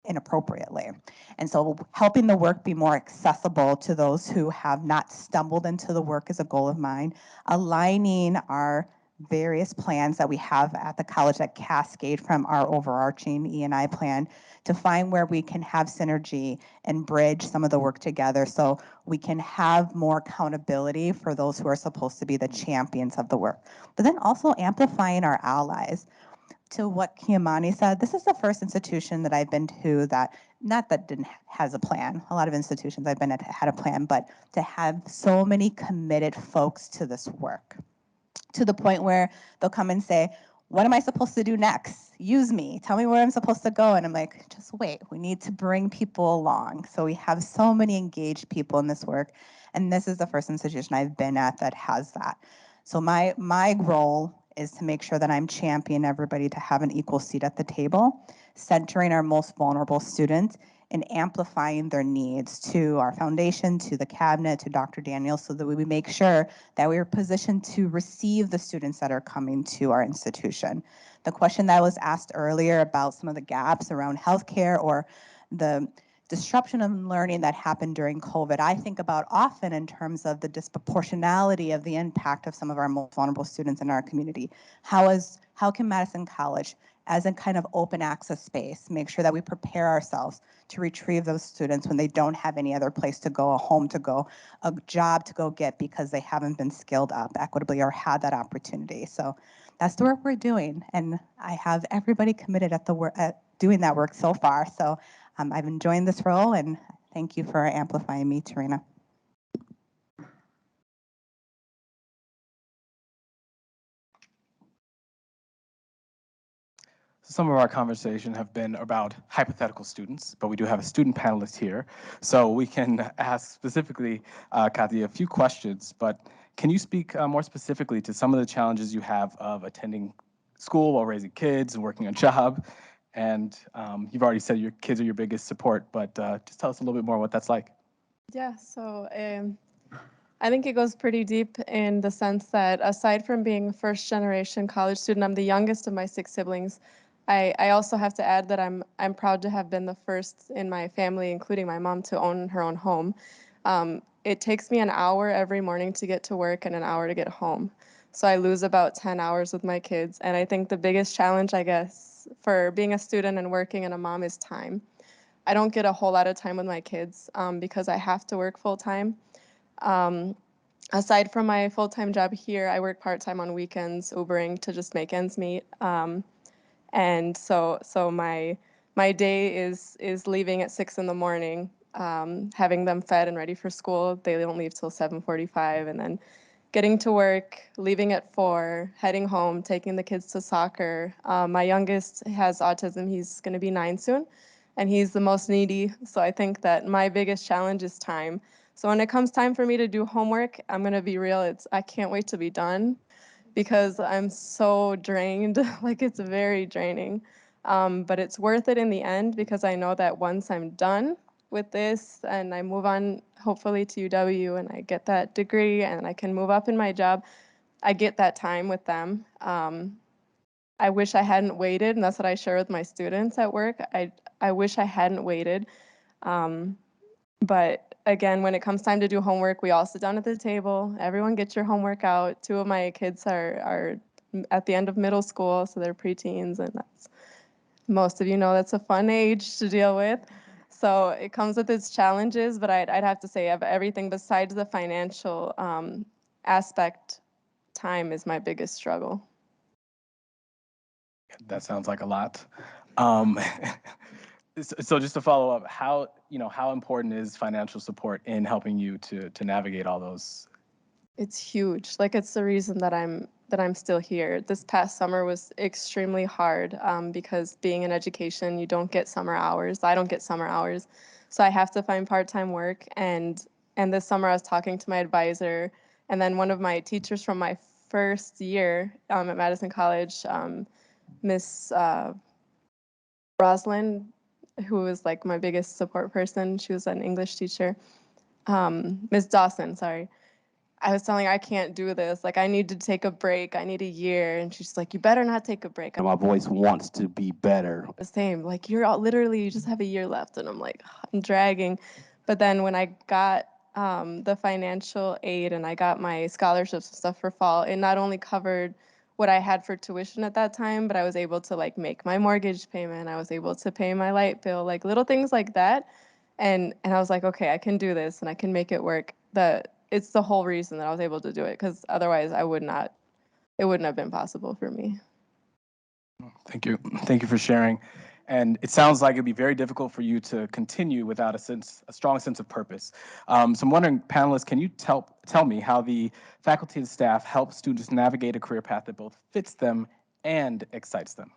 inappropriately. And so helping the work be more accessible to those who have not stumbled into the work is a goal of mine. Aligning our various plans that we have at the college that cascade from our overarching E&I plan to find where we can have synergy and bridge some of the work together so we can have more accountability for those who are supposed to be the champions of the work. But then also amplifying our allies. To what Kiamani said, this is the first institution that I've been to that, not that has a plan. A lot of institutions I've been at had a plan, but to have so many committed folks to this work, to the point where they'll come and say, what am I supposed to do next? Use me, tell me where I'm supposed to go. And I'm like, just wait, we need to bring people along. So we have so many engaged people in this work. And this is the first institution I've been at that has that. So my role is to make sure that I'm championing everybody to have an equal seat at the table, centering our most vulnerable students, and amplifying their needs to our foundation, to the cabinet, to Dr. Daniels, so that we make sure that we are positioned to receive the students that are coming to our institution. The question that was asked earlier about some of the gaps around healthcare or the disruption of learning that happened during COVID, I think about often in terms of the disproportionality of the impact of some of our most vulnerable students in our community. How can Madison College, as a kind of open access space, make sure that we prepare ourselves to retrieve those students when they don't have any other place to go, a home to go, a job to go get because they haven't been skilled up equitably or had that opportunity. So that's the work we're doing, and I have everybody committed at doing that work so far. So I've enjoyed this role, and thank you for amplifying me, Tarina. Some of our conversation have been about hypothetical students, but we do have a student panelist here. So we can ask specifically, Kathy, a few questions, but can you speak more specifically to some of the challenges you have of attending school while raising kids and working a job? And you've already said your kids are your biggest support, but just tell us a little bit more what that's like. Yeah, so I think it goes pretty deep in the sense that aside from being a first generation college student, I'm the youngest of my 6 siblings. I also have to add that I'm proud to have been the first in my family, including my mom, to own her own home. It takes me an hour every morning to get to work and an hour to get home. So I lose about 10 hours with my kids. And I think the biggest challenge, I guess, for being a student and working and a mom is time. I don't get a whole lot of time with my kids because I have to work full time. Aside from my full-time job here, I work part-time on weekends, Ubering to just make ends meet. And so my day is leaving at 6 in the morning, having them fed and ready for school. They don't leave till 7:45, and then getting to work, leaving at 4, heading home, taking the kids to soccer. My youngest has autism. He's going to be 9 soon, and he's the most needy. So I think that my biggest challenge is time. So when it comes time for me to do homework, I'm going to be real. I can't wait to be done because I'm so drained. Like, it's very draining. But it's worth it in the end because I know that once I'm done with this and I move on, hopefully to UW, and I get that degree and I can move up in my job, I get that time with them. I wish I hadn't waited, and that's what I share with my students at work. I wish I hadn't waited. But again, when it comes time to do homework, we all sit down at the table. Everyone gets your homework out. 2 of my kids are at the end of middle school, so they're preteens, and that's, most of you know, that's a fun age to deal with. So it comes with its challenges, but I'd have to say of everything besides the financial aspect, time is my biggest struggle. That sounds like a lot. Um, so just to follow up, how important is financial support in helping you to navigate all those? It's huge. Like, it's the reason that I'm still here. This past summer was extremely hard because being in education, you don't get summer hours. I don't get summer hours, so I have to find part-time work. And this summer, I was talking to my advisor, and then one of my teachers from my first year at Madison College, Miss Roslyn, who was like my biggest support person. She was an English teacher. Miss Dawson, sorry. I was telling her I can't do this. Like, I need to take a break. I need a year. And she's like, you better not take a break. My voice wants to be better. The same. Like, literally, you just have a year left. And I'm like, I'm dragging. But then when I got the financial aid and I got my scholarships and stuff for fall, it not only covered what I had for tuition at that time, but I was able to like make my mortgage payment. I was able to pay my light bill, like little things like that. And I was like, okay, I can do this and I can make it work. It's the whole reason that I was able to do it, because otherwise it wouldn't have been possible for me. Thank you. Thank you for sharing. And it sounds like it'd be very difficult for you to continue without a strong sense of purpose. So I'm wondering, panelists, can you tell me how the faculty and staff help students navigate a career path that both fits them and excites them?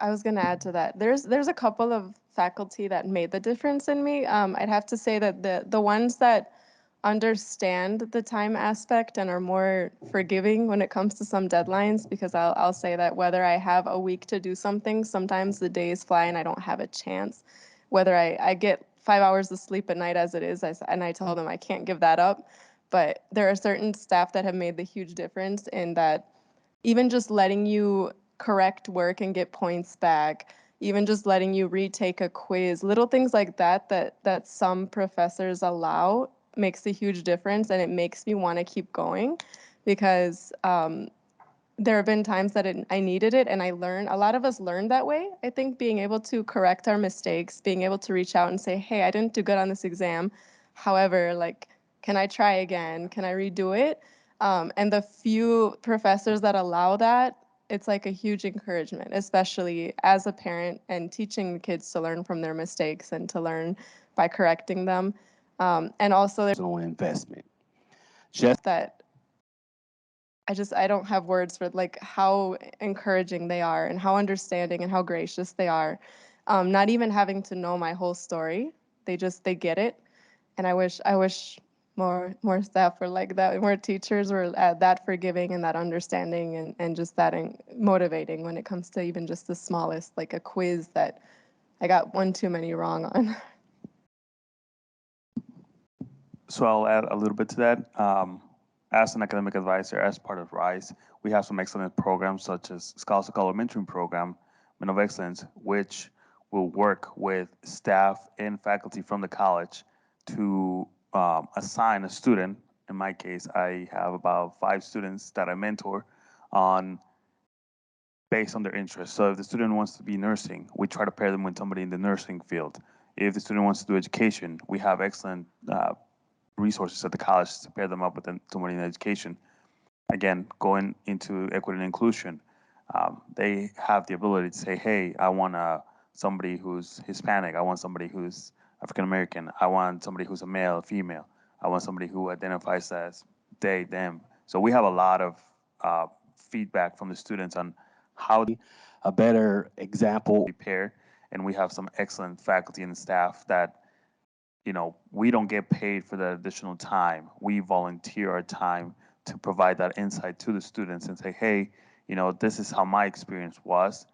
I was going to add to that. There's a couple of faculty that made the difference in me. I'd have to say that the ones that understand the time aspect and are more forgiving when it comes to some deadlines, because I'll say that whether I have a week to do something, sometimes the days fly and I don't have a chance. Whether I get 5 hours of sleep at night as it is, and I told them I can't give that up. But there are certain staff that have made the huge difference in that, even just letting you correct work and get points back, even just letting you retake a quiz, little things like that some professors allow makes a huge difference, and it makes me want to keep going, because there have been times that I needed it, and I learned. A lot of us learn that way. I think being able to correct our mistakes, being able to reach out and say, hey, I didn't do good on this exam. However, like, can I try again? Can I redo it? And the few professors that allow that, it's like a huge encouragement, especially as a parent and teaching the kids to learn from their mistakes and to learn by correcting them. And also there's Personal investment. Just that I don't have words for like how encouraging they are and how understanding and how gracious they are. Not even having to know my whole story, they get it. And I wish more staff were like that, more teachers were that forgiving and that understanding, and just that motivating when it comes to even just the smallest, like a quiz that I got one too many wrong on. So I'll add a little bit to that. As an academic advisor, as part of RISE, we have some excellent programs such as Scholarship Mentoring Program, Men of Excellence, which will work with staff and faculty from the college to assign a student. In my case, I have about 5 students that I mentor on based on their interests. So if the student wants to be nursing, we try to pair them with somebody in the nursing field. If the student wants to do education, we have excellent resources at the college to pair them up with somebody in education. Again, going into equity and inclusion, they have the ability to say, hey, I want somebody who's Hispanic. I want somebody who's African American. I want somebody who's a male, female. I want somebody who identifies as they, them. So we have a lot of feedback from the students on how a better example. prepare, and we have some excellent faculty and staff that, you know, we don't get paid for the additional time. We volunteer our time to provide that insight to the students and say, hey, you know, this is how my experience was.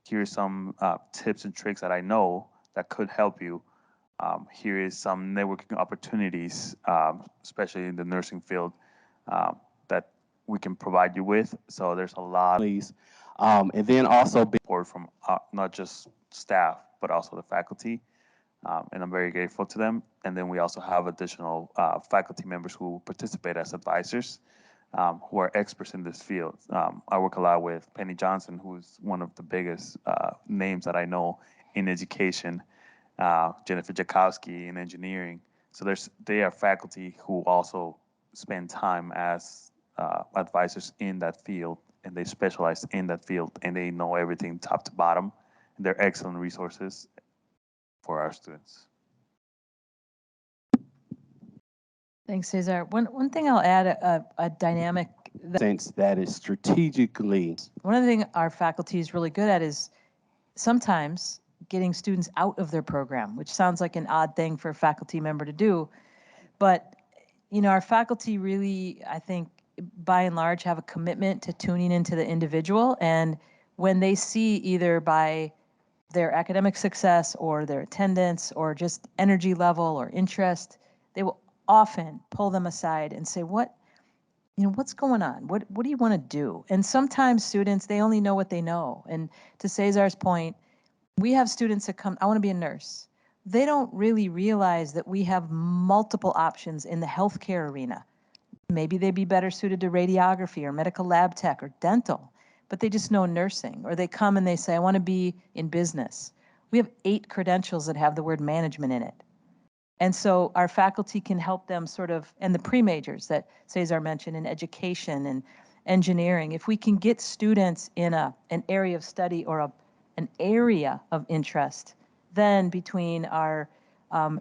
Here's some tips and tricks that I know that could help you. Here is some networking opportunities, especially in the nursing field, that we can provide you with. So there's a lot. And then also Support from not just staff, but also the faculty. And I'm very grateful to them. And then we also have additional faculty members who participate as advisors, who are experts in this field. I work a lot with Penny Johnson, who's one of the biggest names that I know in education, Jennifer Jakowski in engineering. So they are faculty who also spend time as advisors in that field, and they specialize in that field, and they know everything top to bottom. And they're excellent resources for our students. Thanks, Cesar. One thing I'll add, a dynamic sense that is strategically. One of the things our faculty is really good at is sometimes getting students out of their program, which sounds like an odd thing for a faculty member to do. But, you know, our faculty really, I think, by and large, have a commitment to tuning into the individual. And when they see either by their academic success or their attendance or just energy level or interest, they will often pull them aside and say, what's going on? What do you want to do? And sometimes students, they only know what they know. And to Cesar's point, we have students that come, I want to be a nurse. They don't really realize that we have multiple options in the healthcare arena. Maybe they'd be better suited to radiography or medical lab tech or dental, but they just know nursing. Or they come and they say, I want to be in business. We have 8 credentials that have the word management in it. And so our faculty can help them sort of, and the pre-majors that Cesar mentioned in education and engineering, if we can get students in an area of study or an area of interest, then between our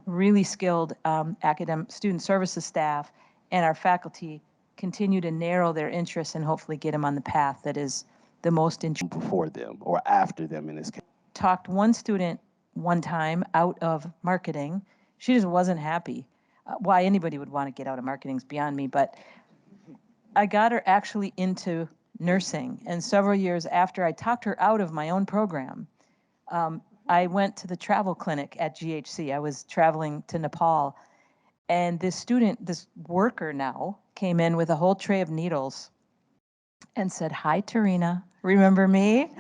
really skilled academic student services staff and our faculty continue to narrow their interests and hopefully get them on the path that is the most interesting. Before them or after them in this case. Talked one student one time out of marketing. She just wasn't happy. why anybody would want to get out of marketing is beyond me, but I got her actually into nursing. And several years after I talked her out of my own program, I went to the travel clinic at GHC. I was traveling to Nepal, and this student, this worker now, came in with a whole tray of needles and said, "Hi, Tarina, remember me?"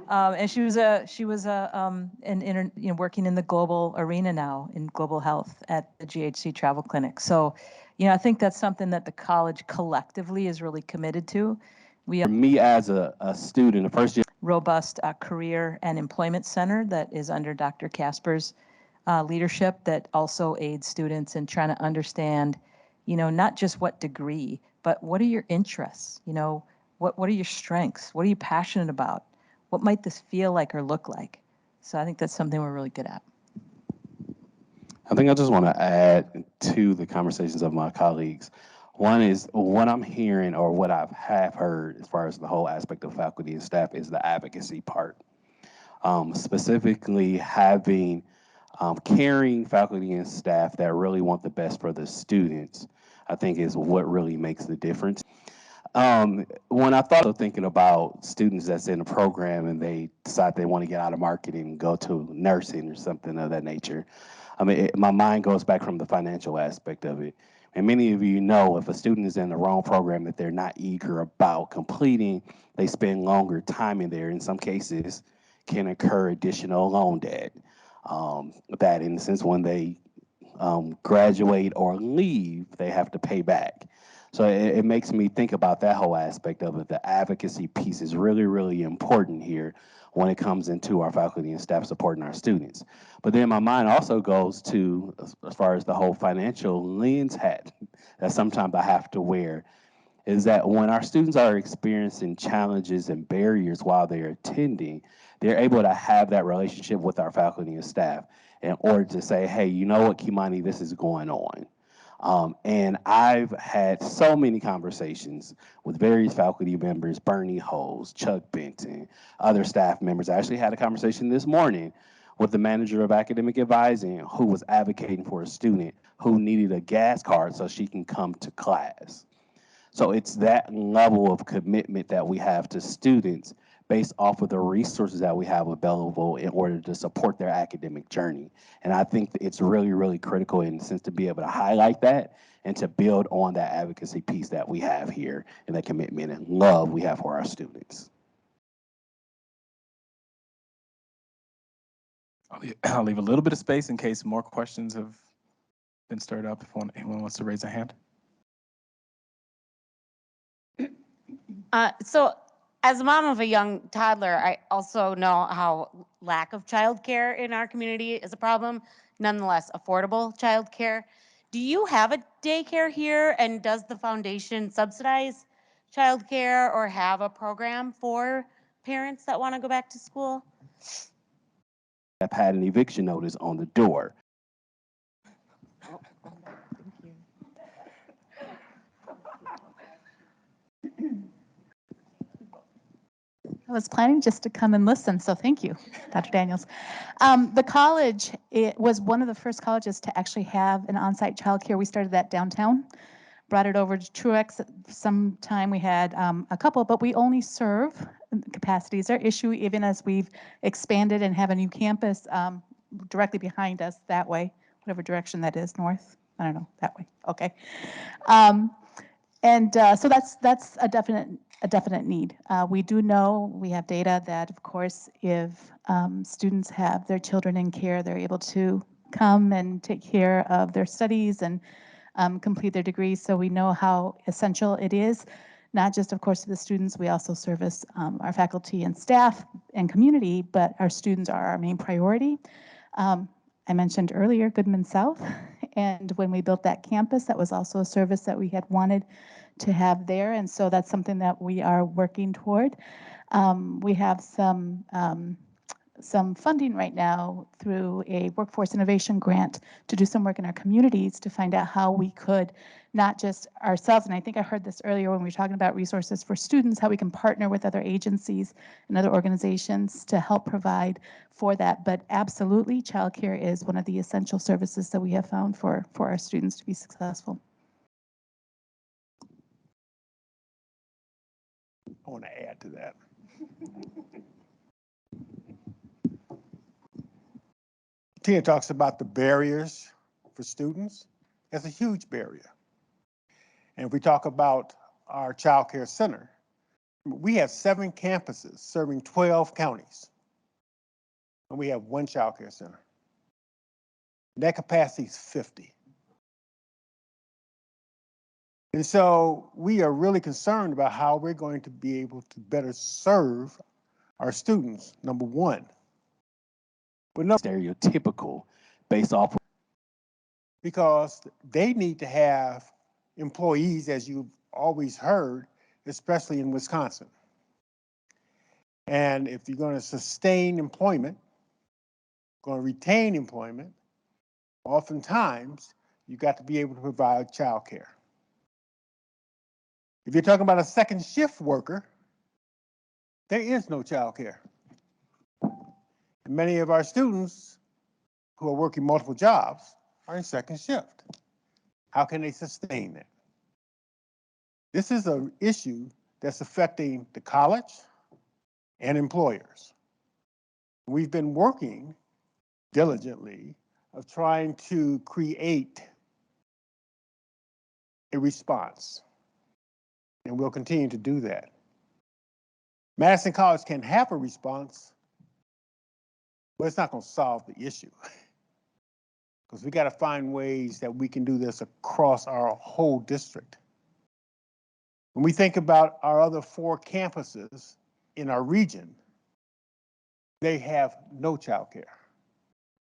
And she was working in the global arena now in global health at the GHC Travel Clinic. So, I think that's something that the college collectively is really committed to. We For me as a student, a first year. Robust career and employment center that is under Dr. Casper's leadership that also aids students in trying to understand, not just what degree, but what are your interests? What are your strengths? What are you passionate about? What might this feel like or look like? So I think that's something we're really good at. I think I just want to add to the conversations of my colleagues. One is what I'm hearing or what I have heard as far as the whole aspect of faculty and staff is the advocacy part. Specifically having caring faculty and staff that really want the best for the students, I think is what really makes the difference. When I thought of thinking about students that's in a program and they decide they want to get out of marketing and go to nursing or something of that nature, my mind goes back from the financial aspect of it. And many of you know if a student is in the wrong program that they're not eager about completing, they spend longer time in there. In some cases, can incur additional loan debt. That in the sense when they graduate or leave, they have to pay back. So it makes me think about that whole aspect of it. The advocacy piece is really, really important here when it comes into our faculty and staff supporting our students. But then my mind also goes to, as far as the whole financial lens hat that sometimes I have to wear, is that when our students are experiencing challenges and barriers while they're attending, they're able to have that relationship with our faculty and staff in order to say, hey, you know what, Kimani, this is going on. And I've had so many conversations with various faculty members, Bernie Holes, Chuck Benton, other staff members. I actually had a conversation this morning with the manager of academic advising who was advocating for a student who needed a gas card so she can come to class. So it's that level of commitment that we have to students based off of the resources that we have available in order to support their academic journey. And I think that it's really, really critical in the sense to be able to highlight that and to build on that advocacy piece that we have here and that commitment and love we have for our students. I'll leave a little bit of space in case more questions have been stirred up if anyone wants to raise a hand. So as a mom of a young toddler, I also know how lack of childcare in our community is a problem, nonetheless affordable childcare. Do you have a daycare here, and does the foundation subsidize childcare or have a program for parents that want to go back to school? I've had an eviction notice on the door. I was planning just to come and listen, so thank you, Dr. Daniels. The college, it was one of the first colleges to actually have an on-site childcare. We started that downtown, brought it over to Truex. Sometime we had a couple, but we only serve capacities. Our issue, even as we've expanded and have a new campus directly behind us that way, whatever direction that is, north, I don't know, that way, okay. So that's a definite need. We do know, we have data that, of course, if students have their children in care, they're able to come and take care of their studies and complete their degrees. So we know how essential it is, not just, of course, to the students. We also service our faculty and staff and community, but our students are our main priority. I mentioned earlier Goodman South, and when we built that campus, that was also a service that we had wanted to have there, and so that's something that we are working toward. We have some some funding right now through a workforce innovation grant to do some work in our communities to find out how we could, not just ourselves, and I think I heard this earlier when we were talking about resources for students, how we can partner with other agencies and other organizations to help provide for that. But absolutely, childcare is one of the essential services that we have found for our students to be successful. I want to add to that. Tina talks about the barriers for students. That's a huge barrier. And if we talk about our child care center, we have 7 campuses serving 12 counties. And we have 1 child care center. That capacity is 50. And so we are really concerned about how we're going to be able to better serve our students, number one. But no, Stereotypical based off because they need to have employees, as you've always heard, especially in Wisconsin. And if you're going to sustain employment, going to retain employment, oftentimes you've got to be able to provide child care. If you're talking about a second shift worker, there is no child care. And many of our students who are working multiple jobs are in second shift. How can they sustain that? This is an issue that's affecting the college and employers. We've been working diligently of trying to create a response, and we'll continue to do that. Madison College can have a response, but it's not going to solve the issue because we got to find ways that we can do this across our whole district. When we think about our other 4 campuses in our region, they have no child care.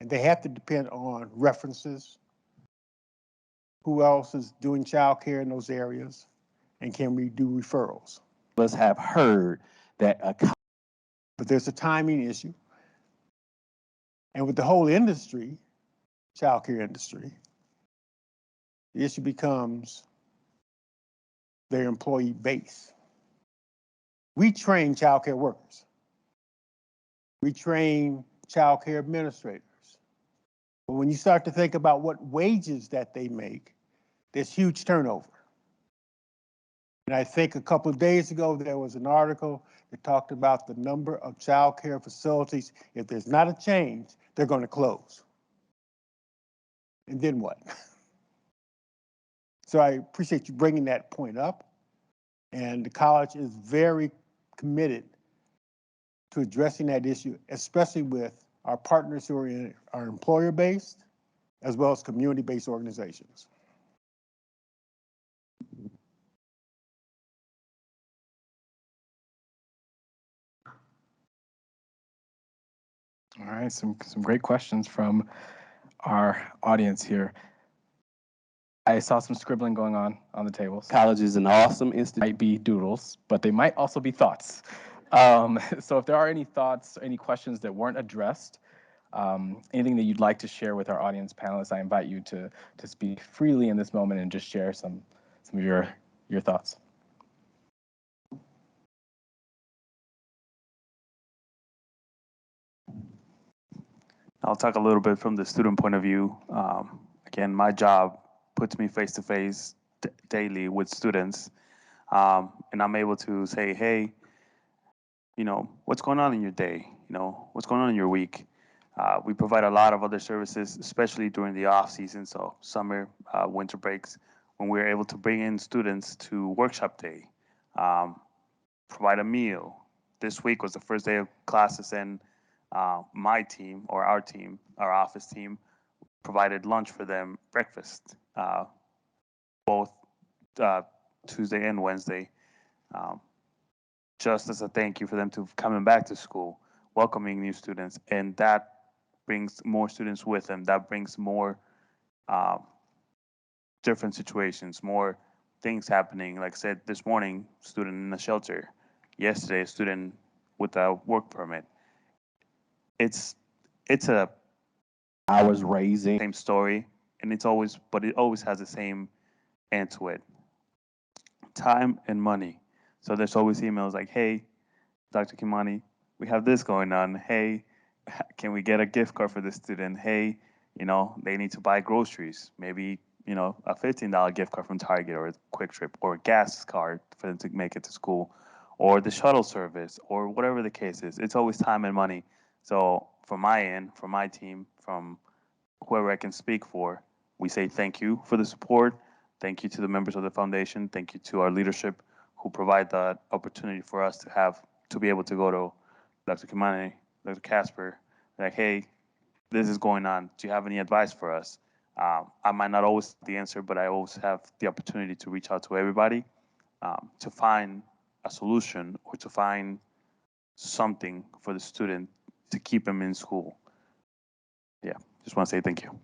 And they have to depend on references, who else is doing child care in those areas, and can we do referrals? us have heard that But there's a timing issue. And with the whole industry, child care industry, the issue becomes their employee base. We train child care workers. We train child care administrators. But when you start to think about what wages that they make, there's huge turnover. And I think a couple of days ago, there was an article that talked about the number of child care facilities. If there's not a change, they're going to close. And then what? So I appreciate you bringing that point up. And the college is very committed to addressing that issue, especially with our partners who are our employer-based, as well as community-based organizations. All right, some great questions from our audience here. I saw some scribbling going on the tables. college is an awesome institution. Might be doodles, but they might also be thoughts. So if there are any thoughts, any questions that weren't addressed, anything that you'd like to share with our audience panelists, I invite you to speak freely in this moment and just share some of your thoughts. I'll talk a little bit from the student point of view. Again, my job puts me face to face daily with students, and I'm able to say, hey, what's going on in your day? What's going on in your week? We provide a lot of other services, especially during the off season, so summer, winter breaks, when we're able to bring in students to workshop day, provide a meal. This week was the first day of classes, and my team, or our team, our office team, provided lunch for them, breakfast, both Tuesday and Wednesday, just as a thank you for them to coming back to school, welcoming new students, and that brings more students with them. That brings more different situations, more things happening. Like I said, this morning, student in the shelter. Yesterday, a student with a work permit. it's a I was raising. same story, and it always has the same end to it. Time and money. So there's always emails like, hey, Dr. Kimani, we have this going on. Hey, can we get a gift card for this student? Hey, they need to buy groceries. Maybe, a $15 gift card from Target or a Quick Trip or a gas card for them to make it to school or the shuttle service or whatever the case is. It's always time and money. So from my end, from my team, from whoever I can speak for, we say thank you for the support. Thank you to the members of the foundation. Thank you to our leadership who provide the opportunity for us to be able to go to Dr. Kimani, Dr. Casper, like, hey, this is going on. Do you have any advice for us? I might not always have the answer, but I always have the opportunity to reach out to everybody to find a solution or to find something for the student to keep them in school. Yeah, just want to say thank you.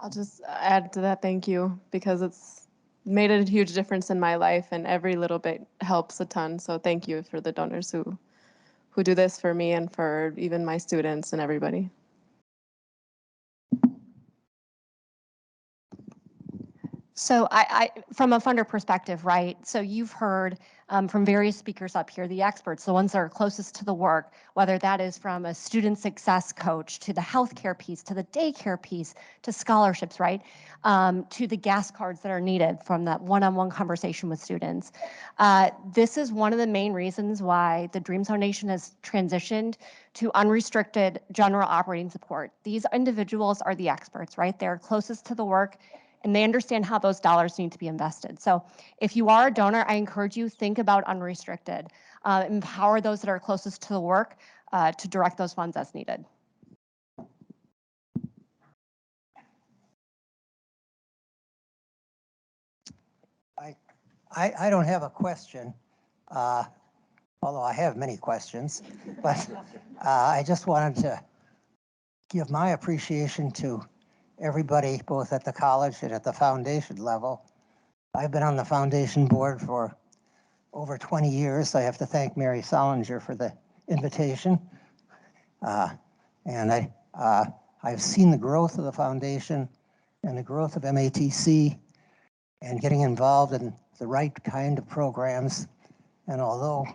I'll just add to that thank you because it's made a huge difference in my life and every little bit helps a ton. So thank you for the donors who do this for me and for even my students and everybody. So from a funder perspective, right? So you've heard from various speakers up here, the experts, the ones that are closest to the work, whether that is from a student success coach to the healthcare piece, to the daycare piece, to scholarships, right? To the gas cards that are needed from that one-on-one conversation with students. This is one of the main reasons why the Dreams Foundation has transitioned to unrestricted general operating support. These individuals are the experts, right? They're closest to the work and they understand how those dollars need to be invested. So if you are a donor, I encourage you, think about unrestricted. Empower those that are closest to the work to direct those funds as needed. I don't have a question, although I have many questions, but I just wanted to give my appreciation to everybody, both at the college and at the foundation level. I've been on the foundation board for over 20 years. I have to thank Mary Solinger for the invitation. And I've seen the growth of the foundation and the growth of MATC and getting involved in the right kind of programs. And although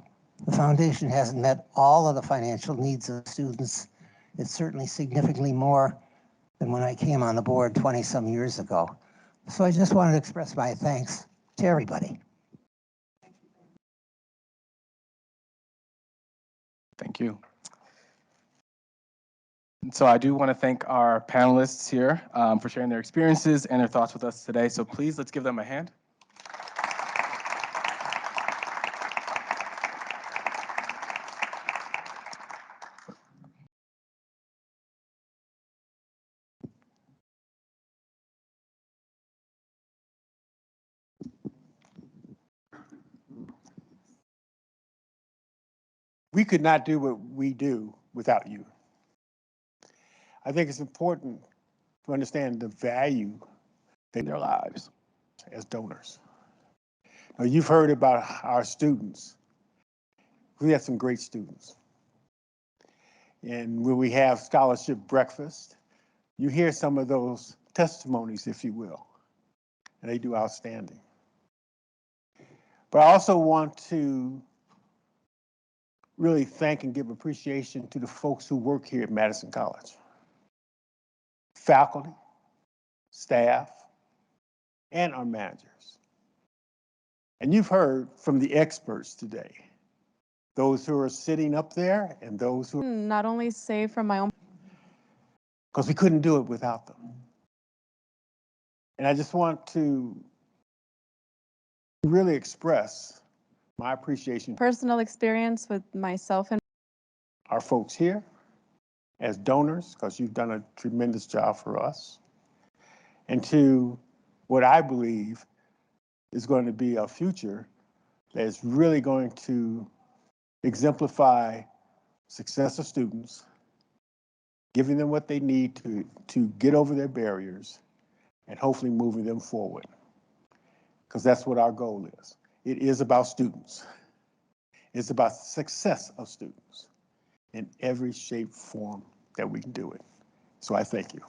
the foundation hasn't met all of the financial needs of students, it's certainly significantly more than when I came on the board 20-some years ago. So I just wanted to express my thanks to everybody. Thank you. And so I do want to thank our panelists here for sharing their experiences and their thoughts with us today. So please, let's give them a hand. We could not do what we do without you. I think it's important to understand the value in their lives as donors. Now, you've heard about our students. We have some great students. And when we have scholarship breakfast, you hear some of those testimonies, if you will, and they do outstanding. But I also want to really thank and give appreciation to the folks who work here at Madison College. Faculty, staff, and our managers. And you've heard from the experts today, those who are sitting up there and those who not only say from my own, because we couldn't do it without them. And I just want to really express my appreciation. Personal experience with myself and our folks here as donors, because you've done a tremendous job for us, and to what I believe is going to be a future that is really going to exemplify success of students, giving them what they need to get over their barriers, and hopefully moving them forward. Because that's what our goal is. It is about students. It's about the success of students in every shape, form that we can do it. So I thank you.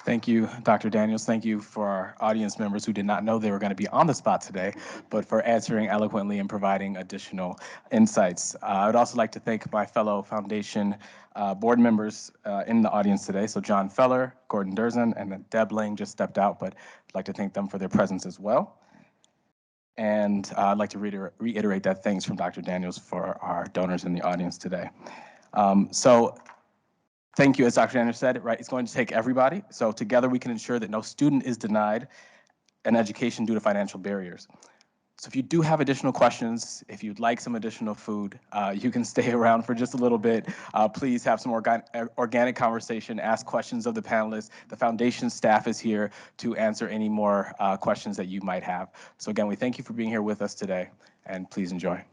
Thank you, Dr. Daniels. Thank you for our audience members who did not know they were going to be on the spot today, but for answering eloquently and providing additional insights. I would also like to thank my fellow foundation board members in the audience today. So John Feller, Gordon Durzan, and then Deb Lang just stepped out, but I'd like to thank them for their presence as well. And I'd like to reiterate that thanks from Dr. Daniels for our donors in the audience today. So thank you, as Dr. Daniels said, right, it's going to take everybody. So together we can ensure that no student is denied an education due to financial barriers. So if you do have additional questions, if you'd like some additional food, you can stay around for just a little bit. Please have some organic conversation, ask questions of the panelists. The foundation staff is here to answer any more questions that you might have. So again, we thank you for being here with us today, and please enjoy.